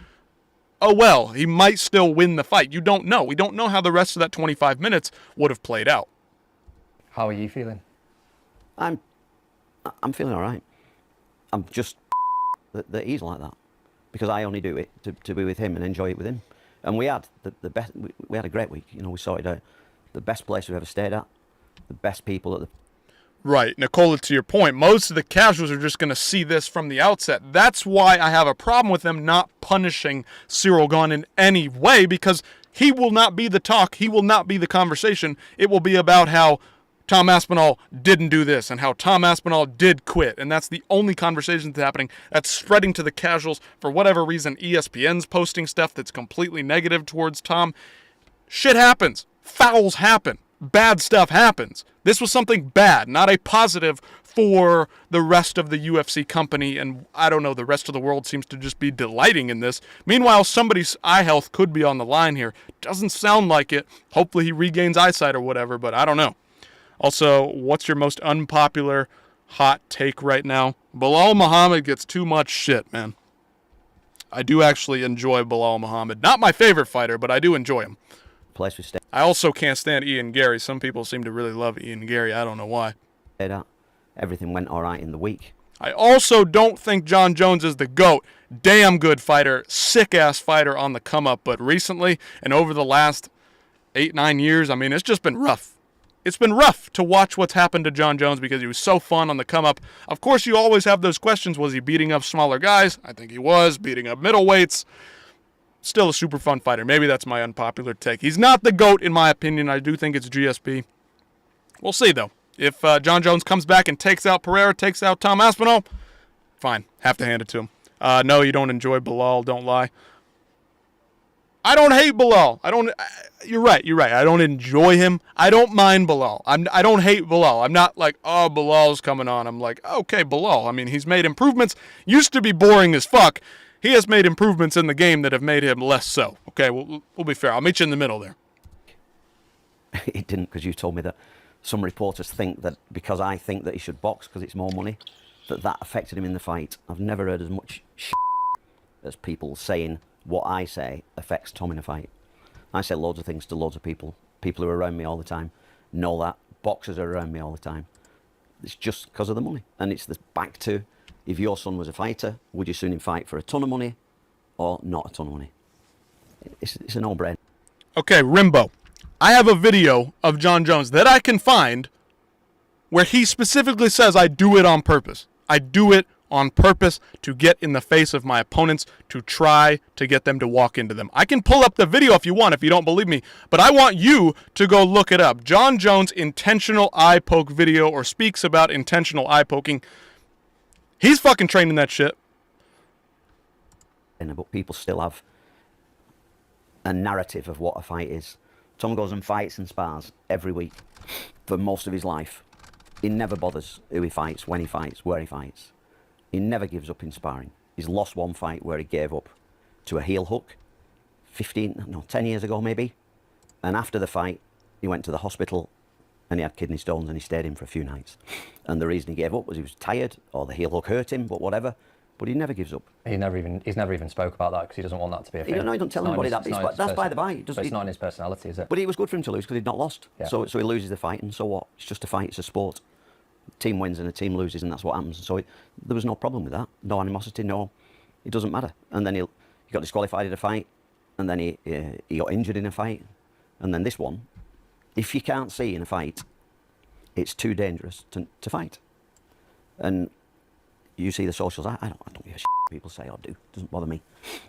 oh well, he might still win the fight. You don't know. We don't know how the rest of that 25 minutes would have played out. How are you feeling? I'm feeling all right. I'm just that he's like that, because I only do it to be with him and enjoy it with him. And we had the best. We had a great week. You know, we sorted out the best place we've ever stayed at, the best people at the. Right, Nicola, to your point, most of the casuals are just going to see this from the outset. That's why I have a problem with them not punishing Ciryl Gane in any way, because he will not be the talk. He will not be the conversation. It will be about how Tom Aspinall didn't do this and how Tom Aspinall did quit. And that's the only conversation that's happening. That's spreading to the casuals. For whatever reason, ESPN's posting stuff that's completely negative towards Tom. Shit happens. Fouls happen. Bad stuff happens. This was something bad, not a positive for the rest of the UFC company. And I don't know, the rest of the world seems to just be delighting in this. Meanwhile, somebody's eye health could be on the line here. Doesn't sound like it. Hopefully he regains eyesight or whatever, but I don't know. Also, what's your most unpopular hot take right now? Belal Muhammad gets too much shit, man. I do actually enjoy Belal Muhammad. Not my favorite fighter, but I do enjoy him. Place we stayed I also can't stand Ian Gary. Some people seem to really love Ian Gary. I don't know why. at. Everything went all right in the week. I also don't think John Jones is the GOAT. Damn good fighter. Sick-ass fighter on the come-up. But recently, and over the last 8-9 years, I mean, it's just been rough. It's been rough to watch what's happened to John Jones because he was so fun on the come-up. Of course, you always have those questions. Was he beating up smaller guys? I think he was. Beating up middleweights. Still a super fun fighter. Maybe that's my unpopular take. He's not the GOAT, in my opinion. I do think it's GSP. We'll see, though. If John Jones comes back and takes out Pereira, takes out Tom Aspinall, fine. Have to hand it to him. No, you don't enjoy Bilal. Don't lie. I don't hate Bilal. You're right. I don't enjoy him. I don't mind Bilal. I don't hate Bilal. I'm not like, oh, Bilal's coming on. I'm like, okay, Bilal. I mean, he's made improvements. Used to be boring as fuck. He has made improvements in the game that have made him less so. Okay, we'll be fair. I'll meet you in the middle there. It didn't, because you told me that some reporters think that because I think that he should box because it's more money, that affected him in the fight. I've never heard as much shit as people saying what I say affects Tom in a fight. I say loads of things to loads of people. People who are around me all the time know that. Boxers are around me all the time. It's just because of the money. And it's back to, if your son was a fighter, would you sooner fight for a ton of money or not a ton of money? It's a no-brainer. Okay, Rimbo. I have a video of John Jones that I can find where he specifically says, I do it on purpose. I do it on purpose to get in the face of my opponents, to try to get them to walk into them. I can pull up the video if you want, if you don't believe me, but I want you to go look it up. John Jones intentional eye poke video, or speaks about intentional eye poking. He's fucking training that shit. But people still have a narrative of what a fight is. Tom goes and fights and spars every week for most of his life. He never bothers who he fights, when he fights, where he fights. He never gives up in sparring. He's lost one fight where he gave up to a heel hook 10 years ago maybe. And after the fight, he went to the hospital and he had kidney stones and he stayed in for a few nights. And the reason he gave up was he was tired, or the heel hook hurt him, but whatever. But he never gives up. He's never even spoke about that because he doesn't want that to be a thing. He don't tell anybody that. That's by the by. It's not in his personality, is it? But it was good for him to lose because he'd not lost. Yeah. So he loses the fight, and so what? It's just a fight. It's a sport. A team wins and a team loses, and that's what happens. So there was no problem with that. No animosity. No, it doesn't matter. And then he got disqualified in a fight, and then he got injured in a fight, and then this one. If you can't see in a fight, it's too dangerous to fight. And you see the socials. I don't give a shit what people say or do. It doesn't bother me.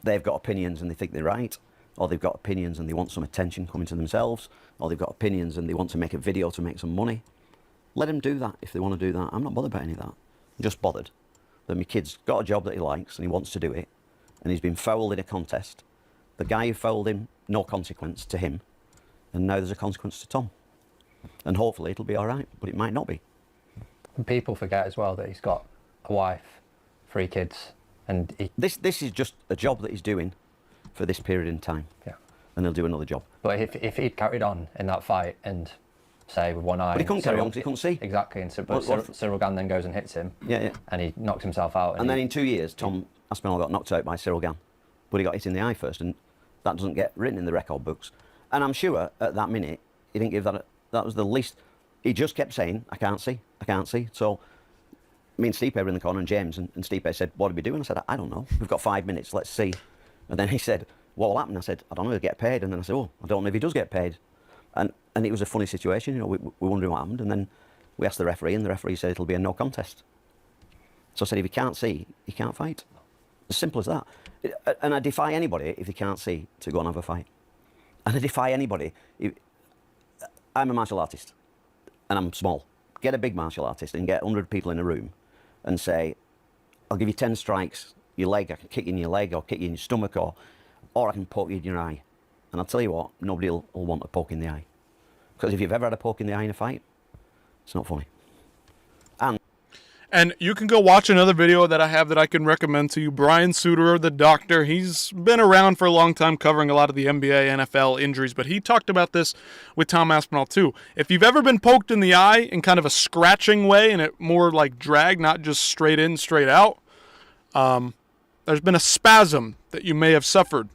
They've got opinions and they think they're right, or they've got opinions and they want some attention coming to themselves, or they've got opinions and they want to make a video to make some money. Let them do that if they want to do that. I'm not bothered about any of that. I'm just bothered that my kid's got a job that he likes and he wants to do it, and he's been fouled in a contest. The guy who fouled him, no consequence to him, and now there's a consequence to Tom. And hopefully it'll be all right, but it might not be. And people forget as well that he's got a wife, 3 kids, and This is just a job that he's doing for this period in time. Yeah. And he'll do another job. But if he'd carried on in that fight and say with one eye, but he couldn't carry on because he couldn't see. Exactly, and Ciryl Gane then goes and hits him. Yeah. And he knocks himself out. And then in 2 years, Tom Aspinall got knocked out by Ciryl Gane, but he got hit in the eye first, and that doesn't get written in the record books. And I'm sure at that minute he didn't give that. That was the least. He just kept saying, "I can't see, I can't see." So me and Stipe were in the corner, and James and Stipe said, "What are we doing?" I said, "I don't know. We've got 5 minutes. Let's see." And then he said, "What will happen?" I said, "I don't know if he'll get paid." And then I said, "Oh, I don't know if he does get paid." And it was a funny situation, you know. We were wondering what happened, and then we asked the referee, and the referee said it'll be a no contest. So I said, if he can't see, he can't fight. As simple as that. And I defy anybody, if they can't see, to go and have a fight. And I defy anybody. I'm a martial artist, and I'm small. Get a big martial artist and get 100 people in a room and say, I'll give you 10 strikes, your leg, I can kick you in your leg or kick you in your stomach, or I can poke you in your eye. And I'll tell you what, nobody will want a poke in the eye. Because if you've ever had a poke in the eye in a fight, it's not funny. And you can go watch another video that I have that I can recommend to you. Brian Suterer, the doctor, he's been around for a long time covering a lot of the NBA, NFL injuries, but he talked about this with Tom Aspinall too. If you've ever been poked in the eye in kind of a scratching way, and it more like drag, not just straight in, straight out, there's been a spasm that you may have suffered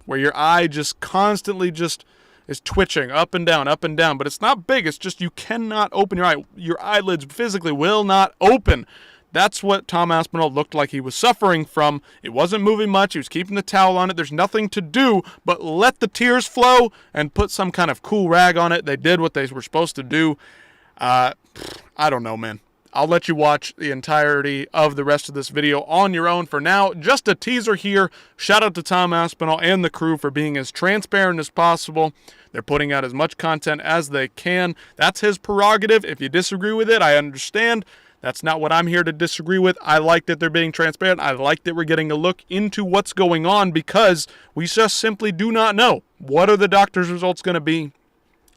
where your eye just constantly just is twitching up and down, but it's not big. It's just you cannot open your eye. Your eyelids physically will not open. That's what Tom Aspinall looked like he was suffering from. It wasn't moving much. He was keeping the towel on it. There's nothing to do but let the tears flow and put some kind of cool rag on it. They did what they were supposed to do. I don't know, man. I'll let you watch the entirety of the rest of this video on your own. For now, just a teaser here. Shout out to Tom Aspinall and the crew for being as transparent as possible. They're putting out as much content as they can. That's his prerogative. If you disagree with it, I understand. That's not what I'm here to disagree with. I like that they're being transparent. I like that we're getting a look into what's going on because we just simply do not know. What are the doctor's results going to be?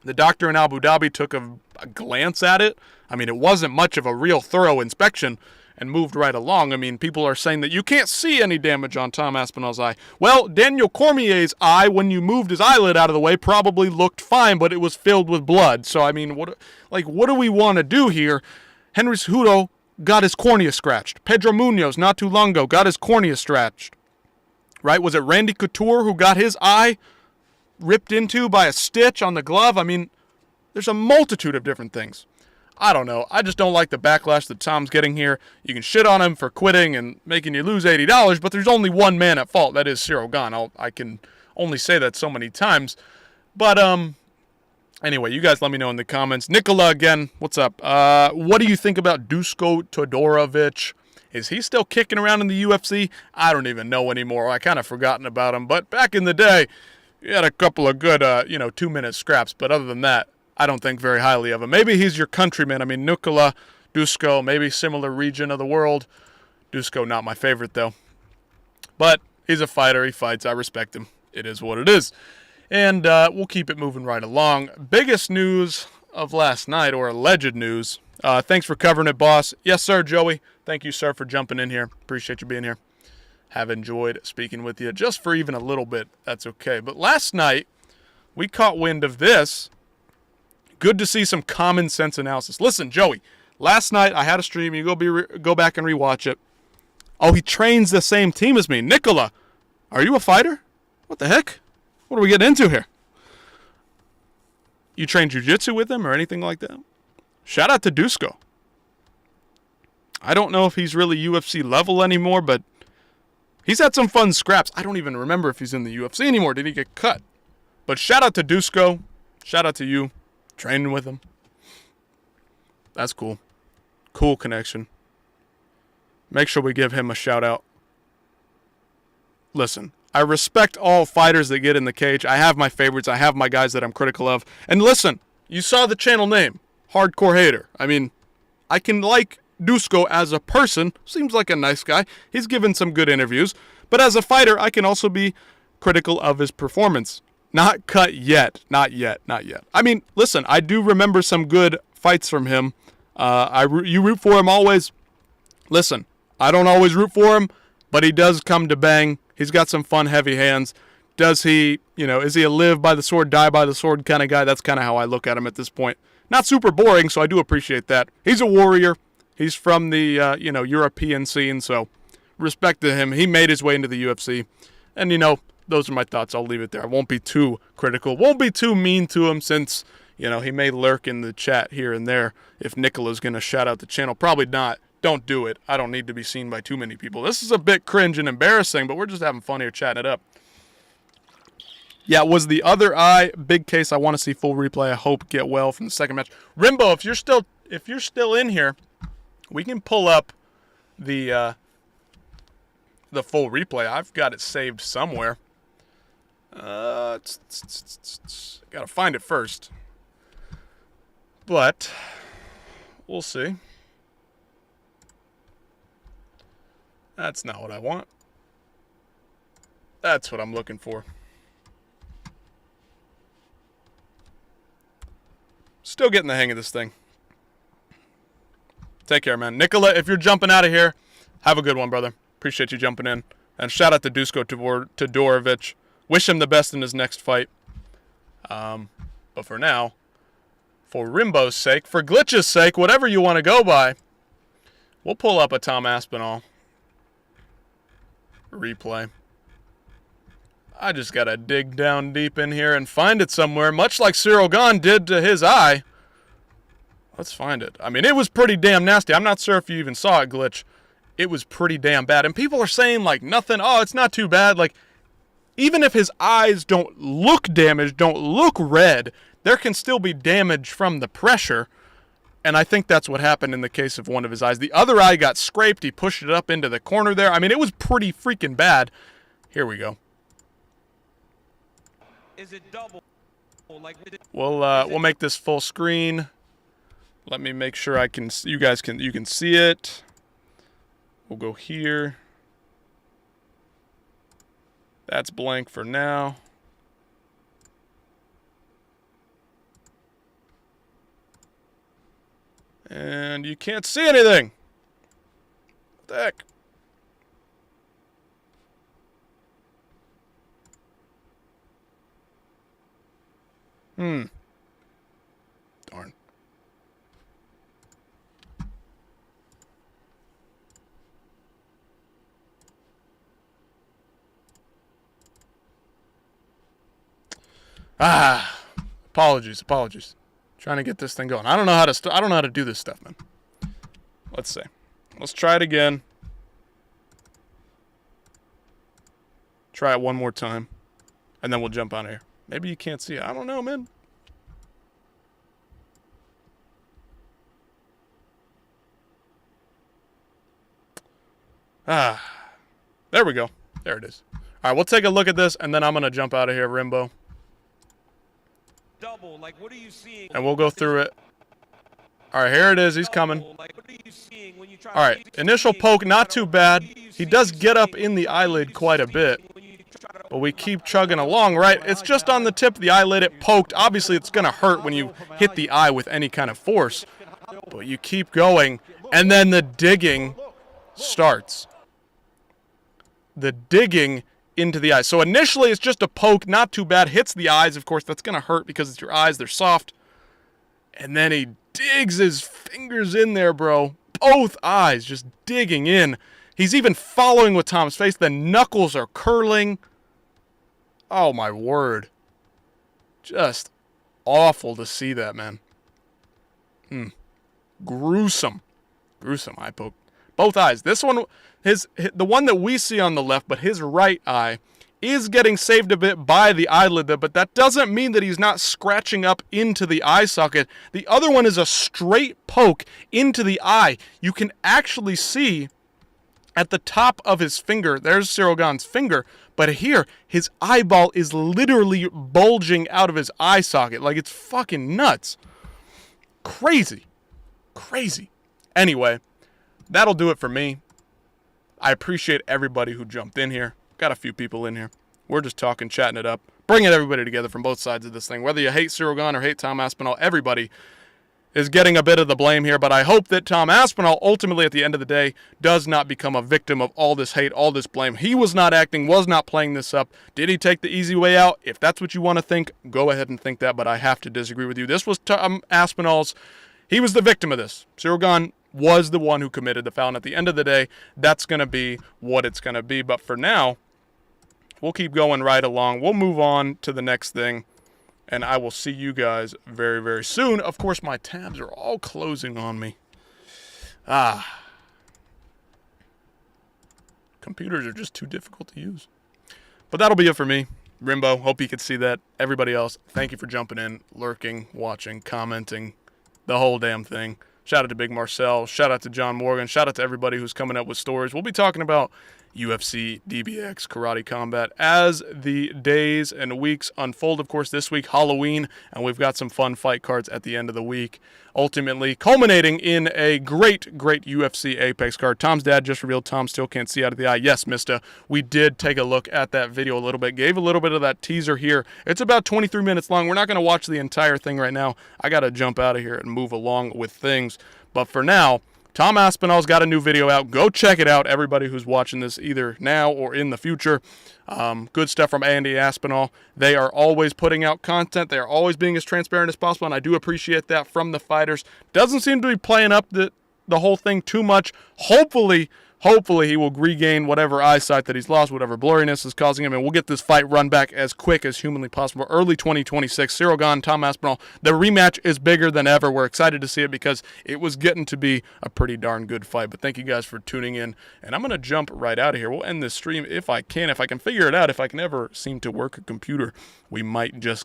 The doctor in Abu Dhabi took a glance at it. I mean, it wasn't much of a real thorough inspection and moved right along. I mean, people are saying that you can't see any damage on Tom Aspinall's eye. Well, Daniel Cormier's eye, when you moved his eyelid out of the way, probably looked fine, but it was filled with blood. So, I mean, what do we want to do here? Henry Cejudo got his cornea scratched. Pedro Munoz, not too long ago, got his cornea scratched. Right? Was it Randy Couture who got his eye ripped into by a stitch on the glove? I mean, there's a multitude of different things. I don't know. I just don't like the backlash that Tom's getting here. You can shit on him for quitting and making you lose $80, but there's only one man at fault. That is Ciryl Gane. I can only say that so many times. But, anyway, you guys let me know in the comments. Nikola, again, what's up? What do you think about Dusko Todorovic? Is he still kicking around in the UFC? I don't even know anymore. I kind of forgotten about him. But back in the day, he had a couple of good, 2-minute scraps. But other than that, I don't think very highly of him. Maybe he's your countryman. I mean, Nikola, Dusko, maybe similar region of the world. Dusko, not my favorite, though. But he's a fighter. He fights. I respect him. It is what it is. And we'll keep it moving right along. Biggest news of last night, or alleged news. Thanks for covering it, boss. Yes, sir, Joey. Thank you, sir, for jumping in here. Appreciate you being here. Have enjoyed speaking with you. Just for even a little bit, that's okay. But last night, we caught wind of this. Good to see some common sense analysis. Listen, Joey, last night I had a stream. You go back and rewatch it. Oh, he trains the same team as me. Nikola, are you a fighter? What the heck? What are we getting into here? You train jiu-jitsu with him or anything like that? Shout out to Dusko. I don't know if he's really UFC level anymore, but he's had some fun scraps. I don't even remember if he's in the UFC anymore. Did he get cut? But shout out to Dusko. Shout out to you. Training with him. That's cool. Cool connection. Make sure we give him a shout out. Listen, I respect all fighters that get in the cage. I have my favorites. I have my guys that I'm critical of. And listen, you saw the channel name. Hardcore Hater. I mean, I can like Dusko as a person. Seems like a nice guy. He's given some good interviews. But as a fighter, I can also be critical of his performance. Not cut yet. Not yet. Not yet. I mean, listen, I do remember some good fights from him. You root for him always. Listen, I don't always root for him, but he does come to bang. He's got some fun, heavy hands. Does he, is he a live by the sword, die by the sword kind of guy? That's kind of how I look at him at this point. Not super boring, so I do appreciate that. He's a warrior. He's from the, European scene, so respect to him. He made his way into the UFC. And, those are my thoughts. I'll leave it there. I won't be too critical. Won't be too mean to him since, he may lurk in the chat here and there. If Nicola's going to shout out the channel. Probably not. Don't do it. I don't need to be seen by too many people. This is a bit cringe and embarrassing, but we're just having fun here chatting it up. Yeah, it was the other eye. Big case. I want to see full replay. I hope get well from the second match. Rimbo, if you're still in here, we can pull up the full replay. I've got it saved somewhere. Gotta find it first. But we'll see. That's not what I want. That's what I'm looking for. Still getting the hang of this thing. Take care, man. Nikola, if you're jumping out of here, have a good one, brother. Appreciate you jumping in. And shout out to Dusko Todorovic. Wish him the best in his next fight. But for now, for Rimbo's sake, for Glitch's sake, whatever you want to go by, we'll pull up a Tom Aspinall replay. I just got to dig down deep in here and find it somewhere, much like Ciryl Gane did to his eye. Let's find it. I mean, it was pretty damn nasty. I'm not sure if you even saw it, Glitch. It was pretty damn bad. And people are saying, like, nothing, oh, it's not too bad. Like, even if his eyes don't look damaged, don't look red, there can still be damage from the pressure. And I think that's what happened in the case of one of his eyes. The other eye got scraped. He pushed it up into the corner there. I mean, it was pretty freaking bad. Here we go. Is it double? Like, We'll make this full screen. Let me make sure I can. You can see it. We'll go here. That's blank for now. And you can't see anything. What the heck? Darn. Apologies. Trying to get this thing going. I don't know how to do this stuff, man. Let's see. Let's try it again. Try it one more time, and then we'll jump on here. Maybe you can't see it. I don't know, man. There we go. There it is. All right, we'll take a look at this, and then I'm going to jump out of here, Rimbo. double. Like, what are you seeing? And we'll go through it. All right, here it is. He's coming. Like, what are you seeing when you try All right, initial poke, not too bad. He does get up in the eyelid quite a bit. But we keep chugging along, right? It's just on the tip of the eyelid. It poked. Obviously, it's going to hurt when you hit the eye with any kind of force. But you keep going, and then the digging starts. The digging into the eyes. So initially, it's just a poke, not too bad. Hits the eyes, of course. That's going to hurt because it's your eyes. They're soft. And then he digs his fingers in there, bro. Both eyes just digging in. He's even following with Tom's face. The knuckles are curling. Oh, my word. Just awful to see that, man. Gruesome. Gruesome eye poke. Both eyes. This one, the one that we see on the left, but his right eye is getting saved a bit by the eyelid there, but that doesn't mean that he's not scratching up into the eye socket. The other one is a straight poke into the eye. You can actually see at the top of his finger, there's Ciryl Gane's finger, but here, his eyeball is literally bulging out of his eye socket. Like, it's fucking nuts. Crazy. Crazy. Anyway, that'll do it for me. I appreciate everybody who jumped in here. Got a few people in here. We're just talking, chatting it up, bringing everybody together from both sides of this thing. Whether you hate Ciryl Gane or hate Tom Aspinall, everybody is getting a bit of the blame here, but I hope that Tom Aspinall, ultimately at the end of the day, does not become a victim of all this hate, all this blame. He was not acting, was not playing this up. Did he take the easy way out? If that's what you want to think, go ahead and think that, but I have to disagree with you. This was Tom Aspinall's, he was the victim of this. Ciryl Gane was the one who committed the foul, and at the end of the day, that's going to be what it's going to be. But for now, we'll keep going right along. We'll move on to the next thing. And I will see you guys very, very soon. Of course, my tabs are all closing on me. Computers are just too difficult to use. But that'll be it for me. Rimbo, hope you could see that. Everybody else, thank you for jumping in, lurking, watching, commenting, the whole damn thing. Shout out to Big Marcel. Shout out to John Morgan. Shout out to everybody who's coming up with stories. We'll be talking about UFC, DBX, Karate Combat as the days and weeks unfold. Of course, this week, Halloween, and we've got some fun fight cards at the end of the week. Ultimately, culminating in a great, great UFC Apex card. Tom's dad just revealed Tom still can't see out of the eye. Yes, mister, we did take a look at that video a little bit. Gave a little bit of that teaser here. It's about 23 minutes long. We're not going to watch the entire thing right now. I got to jump out of here and move along with things. But for now, Tom Aspinall's got a new video out. Go check it out, everybody who's watching this either now or in the future. Good stuff from Andy Aspinall. They are always putting out content. They are always being as transparent as possible, and I do appreciate that from the fighters. Doesn't seem to be playing up the whole thing too much. Hopefully he will regain whatever eyesight that he's lost, whatever blurriness is causing him, and we'll get this fight run back as quick as humanly possible. Early 2026, Ciryl Gane, Tom Aspinall. The rematch is bigger than ever. We're excited to see it because it was getting to be a pretty darn good fight. But thank you guys for tuning in, and I'm going to jump right out of here. We'll end this stream if I can. If I can figure it out, if I can ever seem to work a computer, we might just get